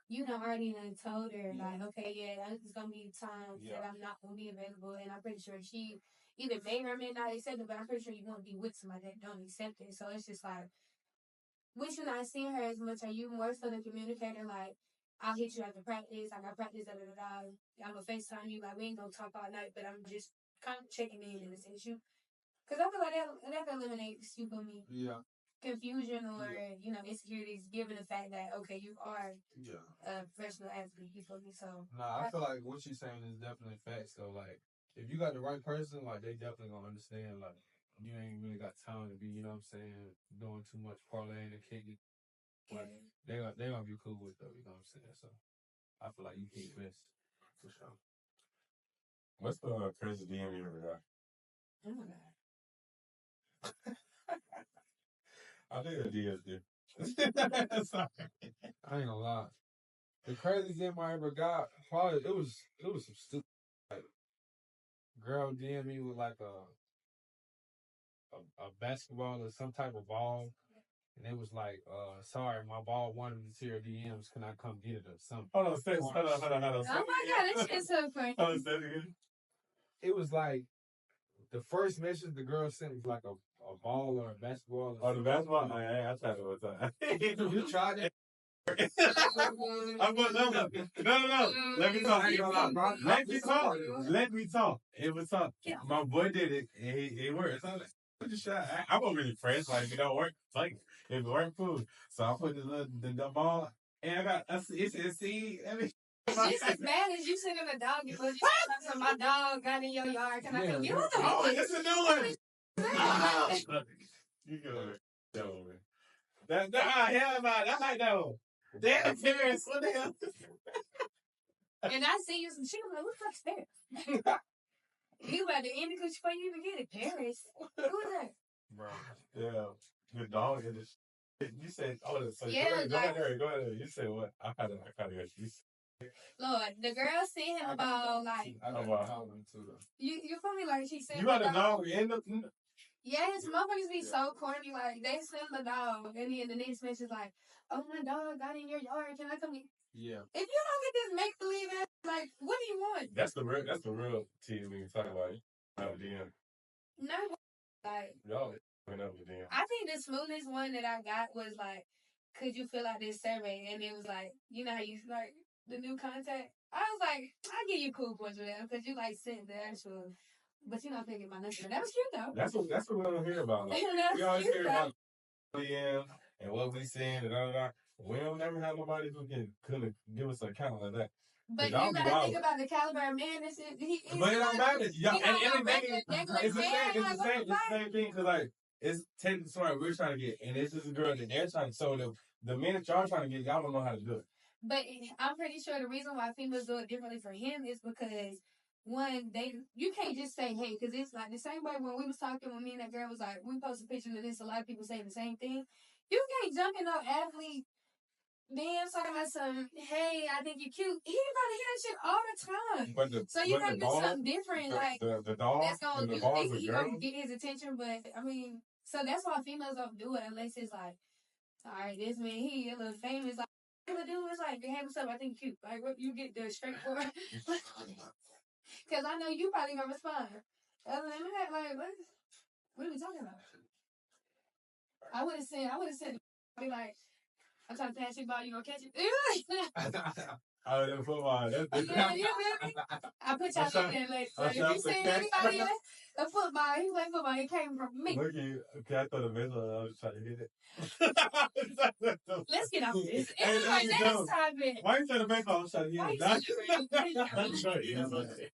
you done already told her, like, okay, yeah, it's going to be times that I'm not going to be available. And I'm pretty sure she either may or may not accept it, but I'm pretty sure you won't be with somebody that don't accept it. So it's just like, with you not seeing her as much, are you more so the communicator, like, I'll hit you after practice, I got practice, I'm going to FaceTime you, like, we ain't going to talk all night, but I'm just kind of checking in a sense. Because I feel like that eliminates you from me. Yeah. Confusion or, insecurities, given the fact that, okay, you are a professional athlete, you feel me? So. Nah, I feel like what she's saying is definitely facts, though. Like, if you got the right person, like, they definitely gonna understand, like, you ain't really got time to be, you know what I'm saying, doing too much parlaying and kicking. But they gonna be cool with it, though, you know what I'm saying? So, I feel like you keep best, for sure. What's the crazy DM you ever got? Oh, my God. I think the DMs do. Sorry. I ain't gonna lie. The craziest DM I ever got, probably it was some stupid like girl DM me with like a basketball or some type of ball, and it was like, sorry, my ball wanted to your DMs. Can I come get it or something? Hold on. Oh my God, this is so funny. Hold on, say it again. It was like the first message the girl sent was like a ball or a basketball. Oh, the basketball? I tried it one time. You tried it? I'm going no. Let me talk. Let me talk. It was talk. My boy did it, and it worked. So I just shot. I wasn't really pressed. Like, if it don't work, like, if it worked, cool. So I put the ball, and I got, it said, see, She's as bad as you sitting in the dog because you my dog got in your yard. Can I come get it? Oh, it's a new one. You go. Hell no. That's like no. Damn, Terrence, what the hell? And I see you some shit. I'm like, what the fuck's Paris? You about to end it because you even get it. Paris. Who is that? Bro. Yeah. The dog in this. You said, so yeah, go ahead. You said what? I gotta get you. Lord, the girl seen him about like. You feel me? Like she said. You got a dog in the. Yes, motherfuckers be so corny. Like they send the dog, and then the next message is like, "Oh, my dog got in your yard. Can I come get?" Yeah. If you don't get this make believe, like, what do you want? That's the real tea we can talk about. DM. No, like y'all went up with DM. I think the smoothest one that I got was like, "Could you fill out this survey?" And it was like, you know how you like the new contact. I was like, I'll give you cool points for that because you like sent the actual, but you're not thinking about nothing. That was cute though. That's what we don't hear about. Like, That's we always cute, hear though. about DM and what we saying and da. We don't never have nobody who could give us an account like that. But you y'all be gotta wild. think about the caliber of man. This is But it don't matter. Y'all, He and don't know everything, regular it's the man, same. It's like, the what same. the It's the same thing. Cause like it's technically somebody we're trying to get, and it's just a girl that they're trying to. So the men that y'all trying to get, y'all don't know how to do it. But I'm pretty sure the reason why females do it differently for him is because one, you can't just say hey, because it's like the same way when we was talking when me and that girl was like we posted pictures of this. A lot of people saying the same thing. You can't jump in no athlete. Then talking about some, hey, I think you're cute. He probably hear that shit all the time. So you gotta do something different. The dog that's gonna and the you balls think are he gonna girls. get his attention, but I mean, so that's why females don't do it unless it's like, all right, this man he a little famous. Like, what do it's like, hey, what's up? I think you cute. Like, what you get the straightforward? Because I know you probably gonna respond. Other than that, like, what are we talking about? I would have said, be like, I'm trying to pass you ball, you gonna catch it? Oh, the football. Yeah, you feel me? I put y'all up there like, if you see anybody in a football, he played football, it came from me. Look at you. Okay, I thought the middle, I was trying to hit it. Let's get off this. Hey, Anyway, next topic. Why you trying to make all trying to hit it?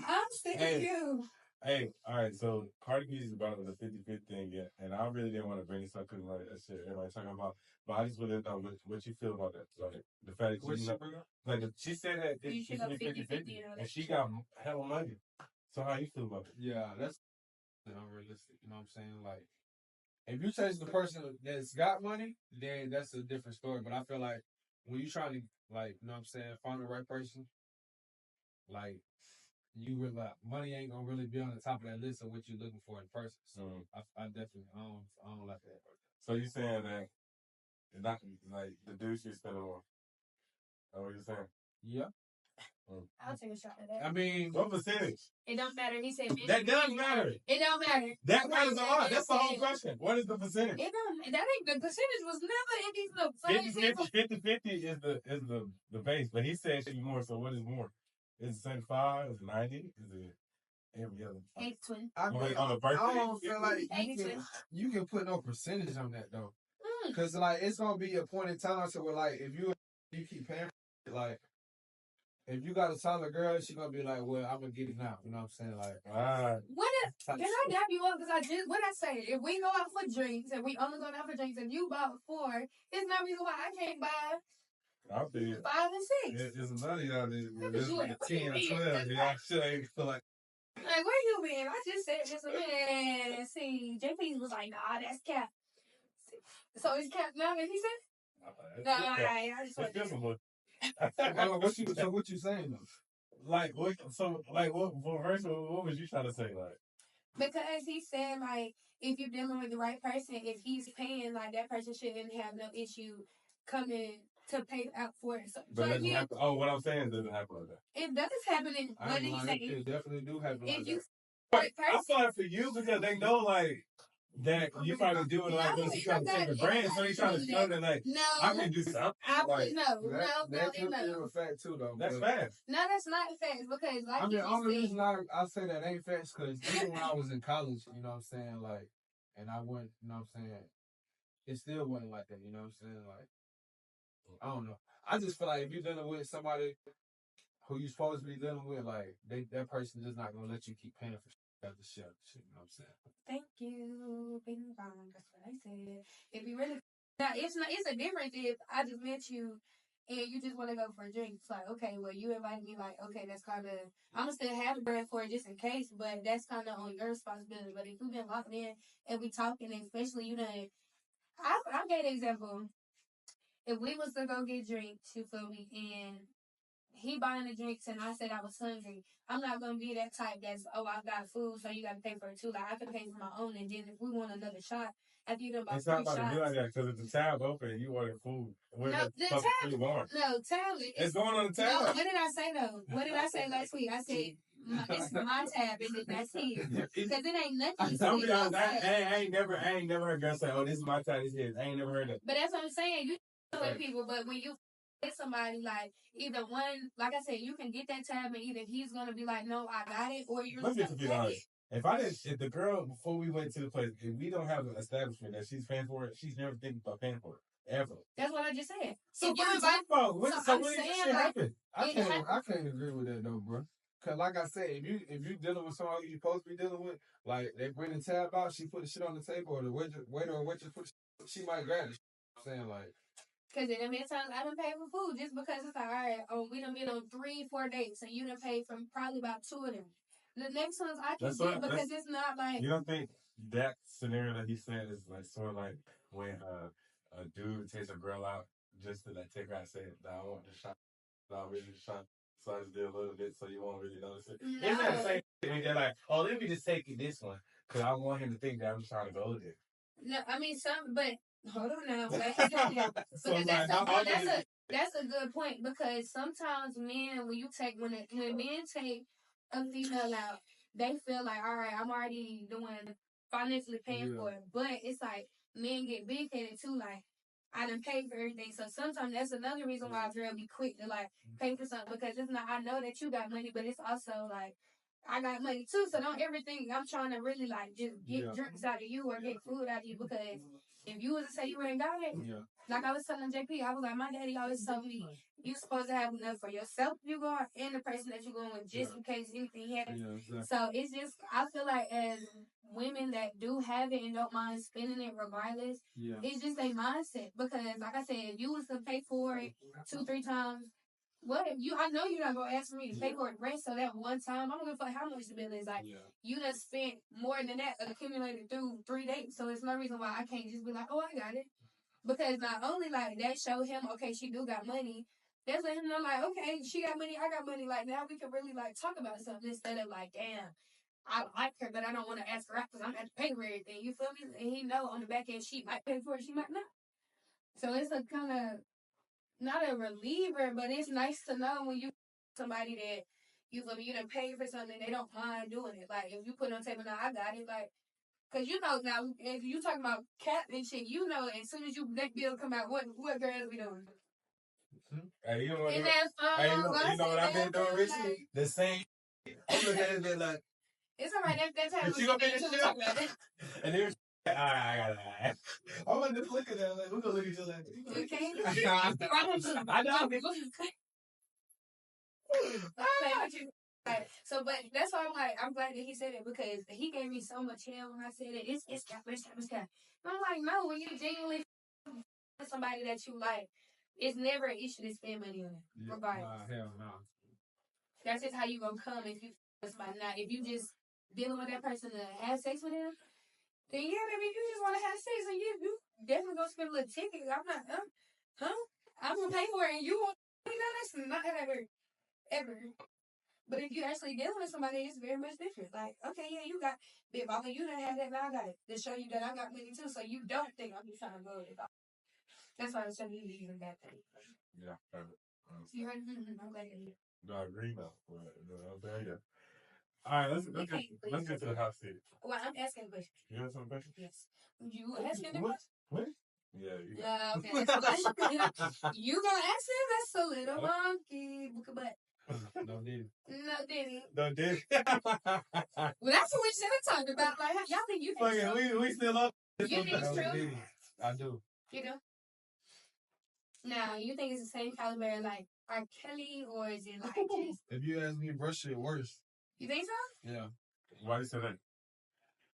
I'm sick of you. Hey, all right, so Cardi B is about the 50-50 thing, yeah, and I really didn't want to bring this up because like that shit everybody's talking about, but I just want to know what you feel about that, like the fact that she said that You it should should go be 50-50, 50-50, and she got hella money. So how you feel about it? Yeah, that's unrealistic. You know what I'm saying? Like, if you chase the person that's got money, then that's a different story. But I feel like when you trying to, like, you know what I'm saying, find the right person, like, you realize money ain't gonna really be on the top of that list of what you're looking for in person. So I definitely I don't like that. So you saying that not like the dude should spend more? That's what you're saying? Yeah. I'll take a shot at that. I mean, what percentage? It don't matter. He said that does matter. It don't matter. That matters a lot. That's the whole question. What is the percentage? It don't. That ain't the percentage was never in these little 50-50 is the base, but he said it should be more. So what is more? Is it 75? Is it 90? Is it every other? 8-20. I mean, on a birthday? I don't feel like Eight-20. you can put no percentage on that though, because like it's gonna be a point in time so where like if you keep paying, like if you got a solid girl, she gonna be like, well, I'm gonna get it now. You know what I'm saying? Like, Can I dap you up? Because what I say, if we go out for drinks and we only go out for drinks and you bought 4, there's no reason why I can't buy I'll be 5 and 6. There's money out there. There's What 10 or you 12. Yeah, I should ain't feel like. Like, where you been? I just said this a minute. See, Jaypee was like, nah, that's cap. So it's cap now, and he said? No, I just want so what you saying though? Like what? So like what? First, what was you trying to say? Like because he said like if you're dealing with the right person, if he's paying, like that person shouldn't have no issue coming to pay out for it. So, but it doesn't happen. Oh, what I'm saying doesn't happen like that. It does happen. What did he say? It definitely do happen like that. I feel like for you because they know like that you probably doing like this. He's trying to take a brand, so he's trying to show that like I can do something. That could be a fact too though. That's fast. No, that's not facts because like I mean, the only reason I say that ain't facts because even when I was in college, you know what I'm saying, like, and I went, you know what I'm saying, it still wasn't like that, you know what I'm saying, like, I don't know. I just feel like if you're dealing with somebody who you're supposed to be dealing with, like, that person just not gonna let you keep paying for the shit, you know what I'm saying? Thank you, being fine. That's what I said. If you really, now it's a difference if I just met you and you just want to go for a drink. It's like, okay, well, you invited me, like, okay, that's kind of, I'm going to still have the bread for it just in case, but that's kind of on your responsibility. But if we've been locked in and we talking, and especially, you know, I gave an example. If we was to go get drinks, you feel me, and he buying the drinks and I said I was hungry, I'm not going to be that type that's, oh, I got food, so you got to pay for it too. Like, I can pay for my own, and then if we want another shot, after you done about 3 shots. It's not about to be like that, because if the tab open and you order food, no, the tab, it's going on the tab. No, what did I say, though? What did I say last week? I said, it's my tab, and that's his. Because it ain't nothing. I ain't never heard girls say, oh, this is my tab, this is his. I ain't never heard that. But that's what I'm saying. You with people, but when you get somebody like either one, like I said, you can get that tab and either he's gonna be like, no, I got it, or you're Let's gonna get to be honest. If the girl before we went to the place, if we don't have an establishment that she's paying for it, she's never thinking about paying for it ever. That's what I just said. So If what is you're that for? I'm When did this saying, shit like, happen? I it can't. happened. I can't agree with that though, bro. Cause like I said, if you dealing with somebody you supposed to be dealing with, like they bring the tab out, she put the shit on the table, or the waiter or waitress put, she might grab it. I'm saying like. Cause in the meantime, I done paid for food just because it's like, all right, we done been on 3-4 dates, and you done paid for probably about 2 of them. The next ones I can get because it's not like. You don't think that scenario that he said is like sort of like when a dude takes a girl out just to like take her out and say, "I want the shot, not really the shot." So I just did a little bit so you won't really notice it. No. Isn't that the same thing? They're like, oh, let me just take this one because I want him to think that I'm just trying to go there. No, I mean but hold on now. Because that's a good point because sometimes men when men take a female out, they feel like, all right, I'm already doing financially paying for it. But it's like men get big headed too, like I done paid for everything. So sometimes that's another reason why a girl be quick to like pay for something because it's not I know that you got money, but it's also like I got money too, so don't ever think I'm trying to really like just get drinks out of you or get food out of you because if you was to say you ain't got it, like I was telling Jaypee, I was like, my daddy always told me you supposed to have enough for yourself you go and the person that you're going with just in case anything happens. Exactly. So it's just I feel like as women that do have it and don't mind spending it regardless, it's just a mindset because like I said, if you was to pay for it 2-3 times. What if I know you're not gonna ask me to pay for it rent, so that one time I'm gonna fuck how much the bill is. Like you done spent more than that accumulated through 3 days, so it's no reason why I can't just be like, oh, I got it. Because not only like that show him, okay, she do got money. That's let him know like, okay, she got money, I got money. Like now we can really like talk about something instead of like, damn, I like her, but I don't want to ask her out because I'm gonna have to pay for everything. You feel me? And he know on the back end she might pay for it, she might not. So it's a kind of not a reliever, but it's nice to know when you somebody that you feel me, you done pay for something, they don't mind doing it. Like if you put on table, now I got it, like, cause you know now if you talking about cat and shit, you know as soon as you next bill come out, what girls be doing? Hey, you know what? And that's you know what I've been doing recently? The same. I'm looking at it and like, it's alright. That's how you gonna finish it up? And then alright, I got it. I'm gonna just look at that. Like, we're gonna look at each other. You can't. I know. So, but that's why I'm like, I'm glad that he said it because he gave me so much hell when I said it. It's cap. And I'm like, no, when you genuinely somebody that you like, it's never an issue to spend money on it. Regardless. Hell no. That's just how you gonna come if you somebody. Now, if you just dealing with that person to have sex with him, then yeah, baby, you just want to have sex and you definitely gonna spend a little ticket. I'm not, I'm gonna pay for it and you won't. That's not ever. But if you actually dealing with somebody, it's very much different. Like, okay, yeah, you got big mama, you done had that, now I got it. To show you that I got money too, so you don't think I'm just trying to go with it. That's why I was telling you to use that thing. Yeah, you heard? I'm glad you did. No, I agree now. I'm saying, yeah. All right, let's get to the hot seat. Well, I'm asking a question. You have some questions? Yes. You asking the question? What? Yeah. Okay. You gonna ask him? That's a little wonky. But No diddy. No diddy. Well, that's what we should have talked about. Like, y'all think you think we still up? You think it's true? I do. You do? Now, you think it's the same caliber like R. Kelly, or is it like just... If you ask me, brush shit worse. You think so? Yeah. Why do you say that?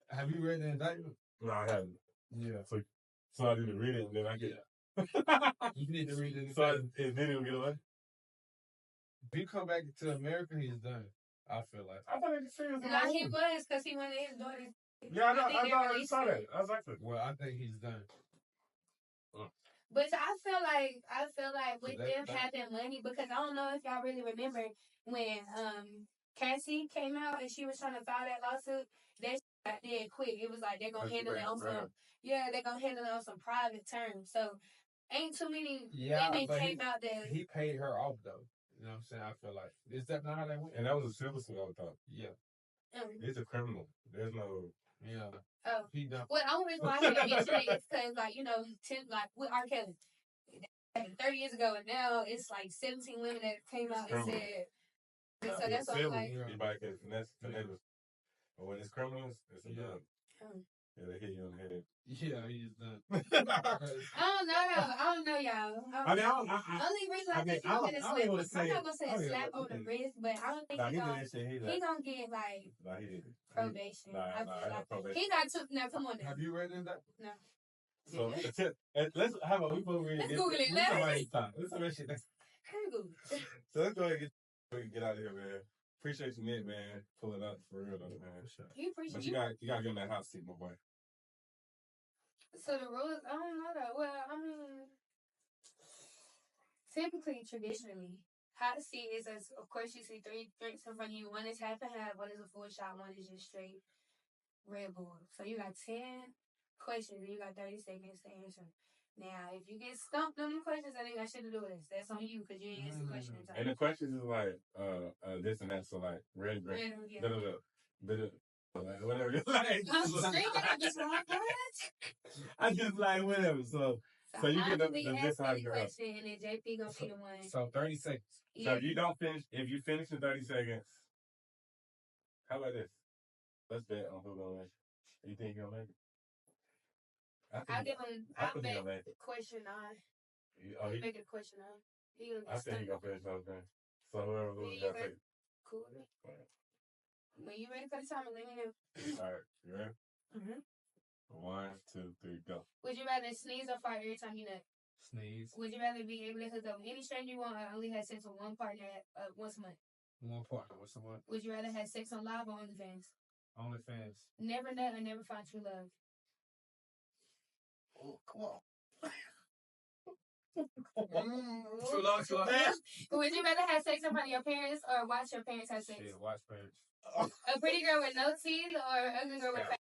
Have you read the indictment? No, I haven't. Yeah. So I didn't read it, and then I get You need to read it. So it didn't get away? If he come back to America, he's done. I feel like. I thought he was serious. No, he was, because he went to his daughter's. Yeah, I know. I saw that. I was like, well, I think he's done. But I feel like with them having money, because I don't know if y'all really remember when Cassie came out and she was trying to file that lawsuit, that got dead quick. It was like they're gonna handle it on they're gonna handle it on some private terms. So ain't too many women came out that he paid her off though. You know what I'm saying? I feel like is that not how that went? and that was a civil suit, I thought. Yeah. It's a criminal. There's no. Yeah. Oh. He done. Well, the only reason why I didn't mention it is because, like, you know, like with R. Kelly, like 30 years ago, and now it's like 17 women that came out and said. So that's why I'm like. Everybody can finesse. But when it's criminals, it's a dub. Yeah, they hit you on the head. Yeah, he's done. I don't know, y'all. Only reason I think he's gonna slap. I'm not gonna say a slap on the wrist, but I don't think he gonna get like probation. I feel like he got took. Now, come on. Now. Have you read that? No. So let's have a we both read. Let's Google it. Let's Google. So let's go ahead and get out of here, man. Appreciate you, Nick, man. Pulling up for real, though, man. You appreciate But you gotta get in that hot seat, my boy. So the rules, I don't know though. Well, I mean, typically, traditionally, hot seat is, of course, you see 3 drinks in front of you. One is half and half, one is a full shot, one is just straight Red Bull. So you got 10 questions and you got 30 seconds to answer. Now, if you get stumped on the questions, I think I should do this. That's on you because you didn't answer the question in time. And the questions is like this and that, so like red drink, whatever. Like, I'm screaming at this one. I just like whatever. So you get the this how you question, and then Jaypee gonna be the one. So 30 seconds. Yeah. So if you don't finish, if you finish in 30 seconds, how about this? Let's bet on who's gonna make it. You think you're gonna make it? I'll give him. I'll make question 9. Make it question 9. I think he's gonna finish those things. So whoever loses, got to take. Cool. When you ready for the timer, let me know. All right, you ready? 1, 2, 3, go. Would you rather sneeze or fart every time you nut? Sneeze. Would you rather be able to hook up with any stranger you want or only have sex with one partner once a month? One partner once a month. Would you rather have sex on live or OnlyFans? OnlyFans. Never nut or never find true love? Oh, come on. Too long. Would you rather have sex in front of your parents or watch your parents have sex? Yeah, watch parents. A pretty girl with no teeth or an ugly girl with fat?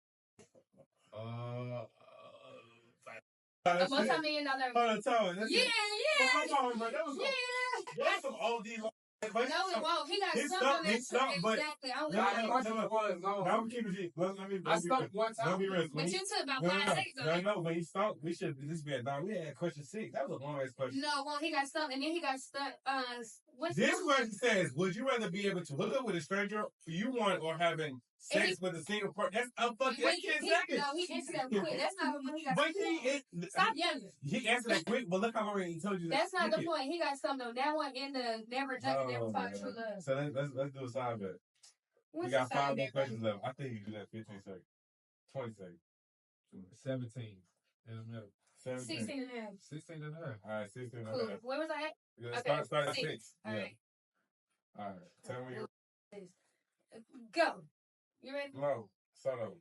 A multi-million-dollar. Yeah. That's some OD. No, it won't. He got something. Exactly. I stumped one time. But you took about 5 seconds. No, when he stopped, we should at least be at 9. We had question 6. That was a long ass question. No, well, he got stumped, and then he got stuck. This question says, would you rather be able to hook up with a stranger you want or having sex with a single partner? That's a fucking 10 seconds. No, he answered that quick. That's not what he got. Stop yelling. He answered that quick, but look how already he told you that. That's not the point. He got stumped on that one in the never find true love. So let's do a side bet. We got 5 more questions left. I think you can do that 15 seconds. 20 seconds. 17 in the middle. 16 and a half. 16 and a half. All right, 16 and a half. Cool. Where was I at? Yeah, start at 6. All right. All right. Tell me your... Go. You ready? No. Start over.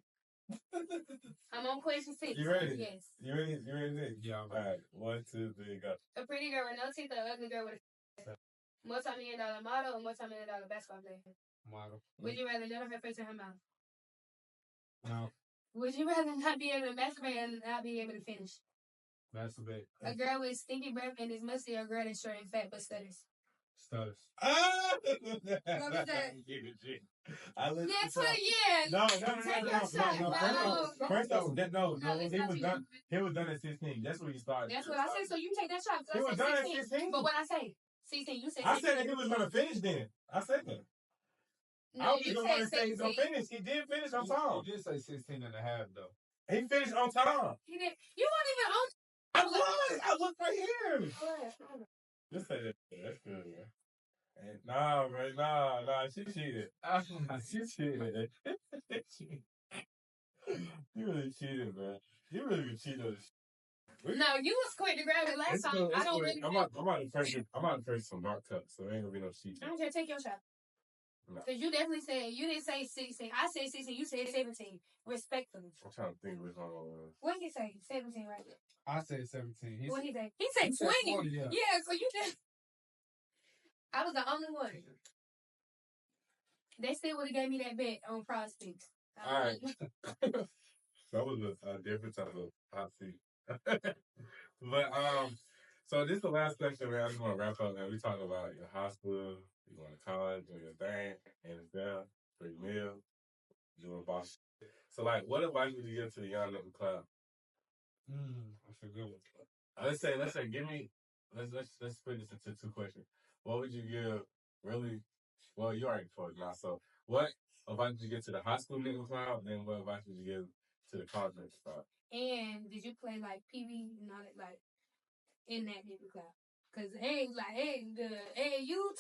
I'm on question 6. You ready? Yes. You ready, Nick? Yeah. All right. 1, 2, 3, go. A pretty girl with no teeth or ugly girl with a multi-million-dollar model or multi-million-dollar basketball player? Model. Would you rather never have face in her mouth? No. Would you rather not be able to masturbate and not be able to finish? Masturbate. A girl with stinky breath and is musty or a girl that's short and fat but stutters? Stutters. What was that? That's what, yeah. No. Take your shot. First off, he was done at 16. That's when he started. That's what I said. So you take that shot. He was done at 16. But what I say? 16, you said 16. I said that he was going to finish then. I said that. No, I was going to say he's going to finish. He did finish on time. You did say 16 and a half, though. He finished on time. He did. You weren't even on. I looked right here. Just say that. That's good, man. And nah, man, nah, she cheated. She cheated. You really cheated, man. You really cheated. No, you was quick to grab it last time. I don't really. I'm about to first some dark cuts, so there ain't gonna be no cheating. I'm gonna take your shot. No. Because you definitely said, you didn't say 16. I said 16, you said 17. Respectfully. I'm trying to think which one it was. What did he say? 17, right? I said 17. What did he say? He said 20. 40, yeah. So you just. I was the only one. They still would have gave me that bet on prospects. All right. That was a different type of hot seat. But, so this is the last question, man. I just want to wrap up, man. We talked about your high school, you going to college, doing your thing, NFL, free meal, doing boss shit. So, like, what advice would you give to the young McCloud? That's a good one. Let's say, give me let's split this into two questions. What would you give really? Well, you already told me now. So, what advice did you give to the high school nigga crowd? And then what advice did you give to the college nigga crowd? And did you play like PV and all that, like in that nigga club? Cause the AAU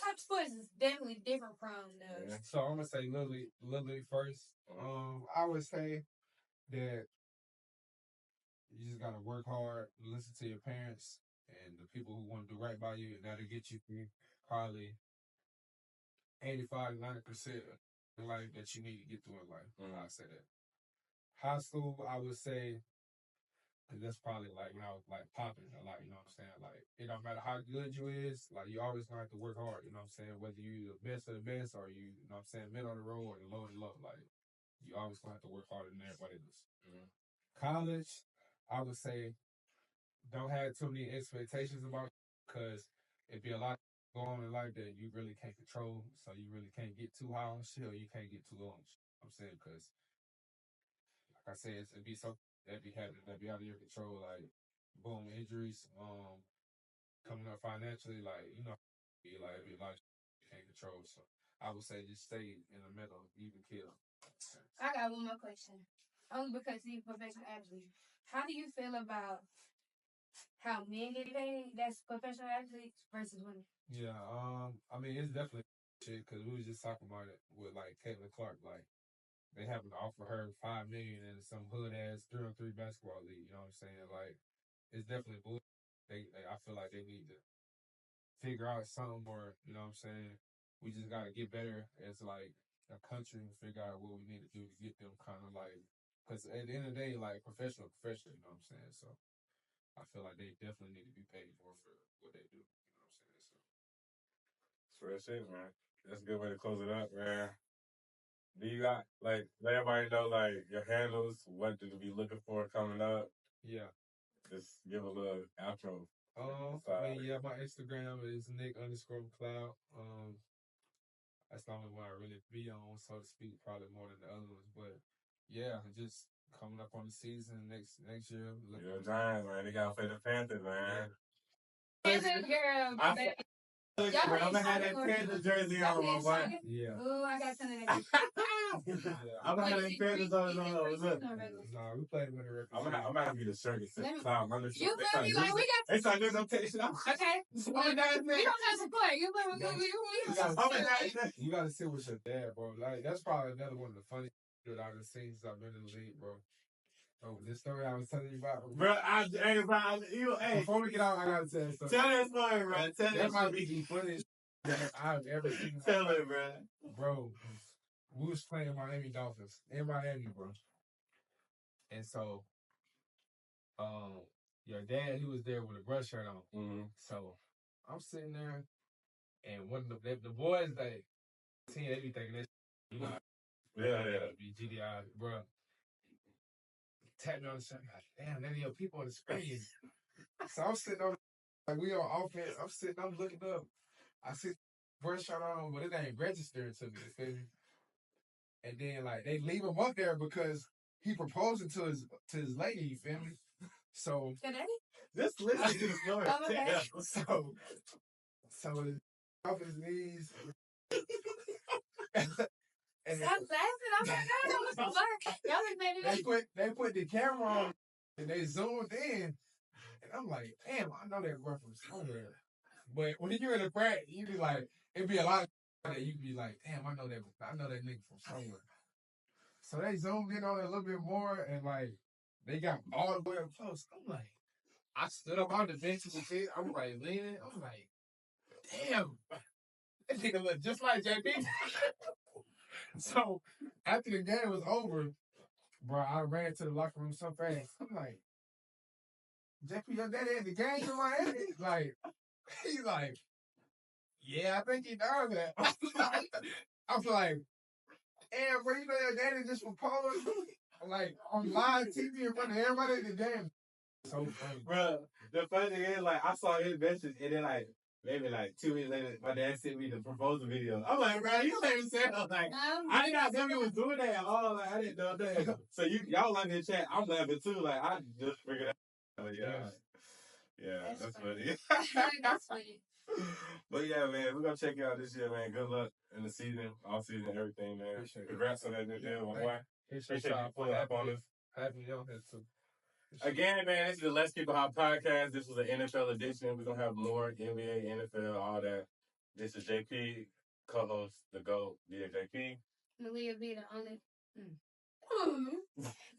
type sports is definitely different from the. Yeah. So I'm gonna say Little League first. I would say that you just gotta work hard, listen to your parents and the people who want to do right by you, and that'll get you through probably 85 to 90% of life that you need to get through in life. I say that. High school, I would say, cause that's probably like when I was like popping a lot. You know what I'm saying? Like it don't matter how good you is, like you always gonna have to work hard. You know what I'm saying? Whether you the best of the best or you know what I'm saying, middle of the road or the low of the low, like you always gonna have to work harder than everybody else. College, I would say, don't have too many expectations about it, because it'd be a lot going on in life that you really can't control. So you really can't get too high on shit or you can't get too low on shit. I'm saying, because like I said, it'd be something that be happening that be out of your control, like boom, injuries, coming up financially, like you know, it'd be a lot of shit you can't control. So I would say just stay in the middle, even kill. I got one more question. Only because he's a professional athlete. How do you feel about how men get paid that's professional athletes versus women? Yeah, I mean it's definitely shit, because we was just talking about it with like Caitlin Clark, like they happen to offer her $5 million in some hood ass 3-on-3 basketball league. You know what I'm saying? Like it's definitely bullshit. I feel like they need to figure out something more. You know what I'm saying? We just gotta get better as like a country and figure out what we need to do to get them kind of like. Because at the end of the day, like professional, you know what I'm saying? So I feel like they definitely need to be paid more for what they do. You know what I'm saying? So That's it, man. That's a good way to close it up, man. Do you got like let everybody know like your handles, what to be looking for coming up? yeah. Just give a little outro. I mean, yeah, my Instagram is Nick_McCloud. That's the only one I really be on, so to speak, probably more than the other ones. But yeah, just coming up on the season next year. Your Giants, man. They got to play the Panthers, man. Panther girl, I'm gonna have that Panthers jersey on, my boy. Yeah. Oh, I got some of that. I'm gonna have that Panthers on. Look. Nah, we played with the record. I'm gonna have to get a shirt that says Cloud. You feel me? Like we got. They start doing some shit. Okay. We don't have support. You play with me. You gotta sit with your dad, bro. Like that's probably another one of the funniest that I've seen since I've been in the league, bro. Oh, this story I was telling you about, bro. Hey, before we get out, I gotta tell you something. Tell that story, bro. That might be the funniest that I've ever seen. Tell it, bro. Bro, we was playing Miami Dolphins in Miami, bro. And so, your dad, he was there with a brush shirt on. Mm-hmm. So I'm sitting there, and one of the boys, they be thinking this, you know, be GDI, bro. Tapped me on the shirt, like, damn, that your people on the screen. So I'm sitting on, like, we on offense. I'm looking up. I see brush shirt on, but it ain't registering to me, you feel me? And then, like, they leave him up there because he proposing to his lady, you feel me? So, just listen to the story. Okay. So off his knees. And stop laughing. I'm like, they put the camera on and they zoomed in, and I'm like, damn, I know that girl from somewhere. But when you're in the practice, you be like, it'd be a lot of that you be like, damn, I know that nigga from somewhere. So they zoomed in on it a little bit more, and like they got all the way up close. I'm like, I stood up on the bench and shit. I'm like leaning. I'm like, damn, that nigga look just like Jaypee. So after the game was over, bro, I ran to the locker room so fast. I'm like, Jaypee, your daddy at the game in Miami? Like, he's like, yeah, I think he does that. I was like, damn, bro, you know your daddy just proposed? Like, on live TV in front of everybody at the game. So funny. Bro, the funny thing is, like, I saw his message, and then, like, maybe, like, 2 weeks later, my dad sent me the proposal video. I'm like, bro, you don't even say that. Like, I did not know he was doing that at all. Like, I didn't know that. So, y'all like in the chat. I'm laughing, too. Like, I just figured out. Yeah. Yeah, that's funny. That's funny. But yeah, man, we're gonna check you out this year, man. Good luck in the season, all season, everything, man. Appreciate it. Congrats on that new deal, my boy. Appreciate you y'all pulling up on us. having me on here too. Again, man, this is the Let's Keep It Hot podcast. This was an NFL edition. We're gonna have more NBA, NFL, all that. This is JP, co-host, the GOAT, JP. Maliah be the only.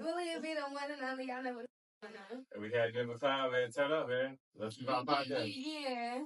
Maliah be the one and only. Y'all know what. And we had McCloud, man. Turn up, man. Let's Keep It Hot podcast. Yeah.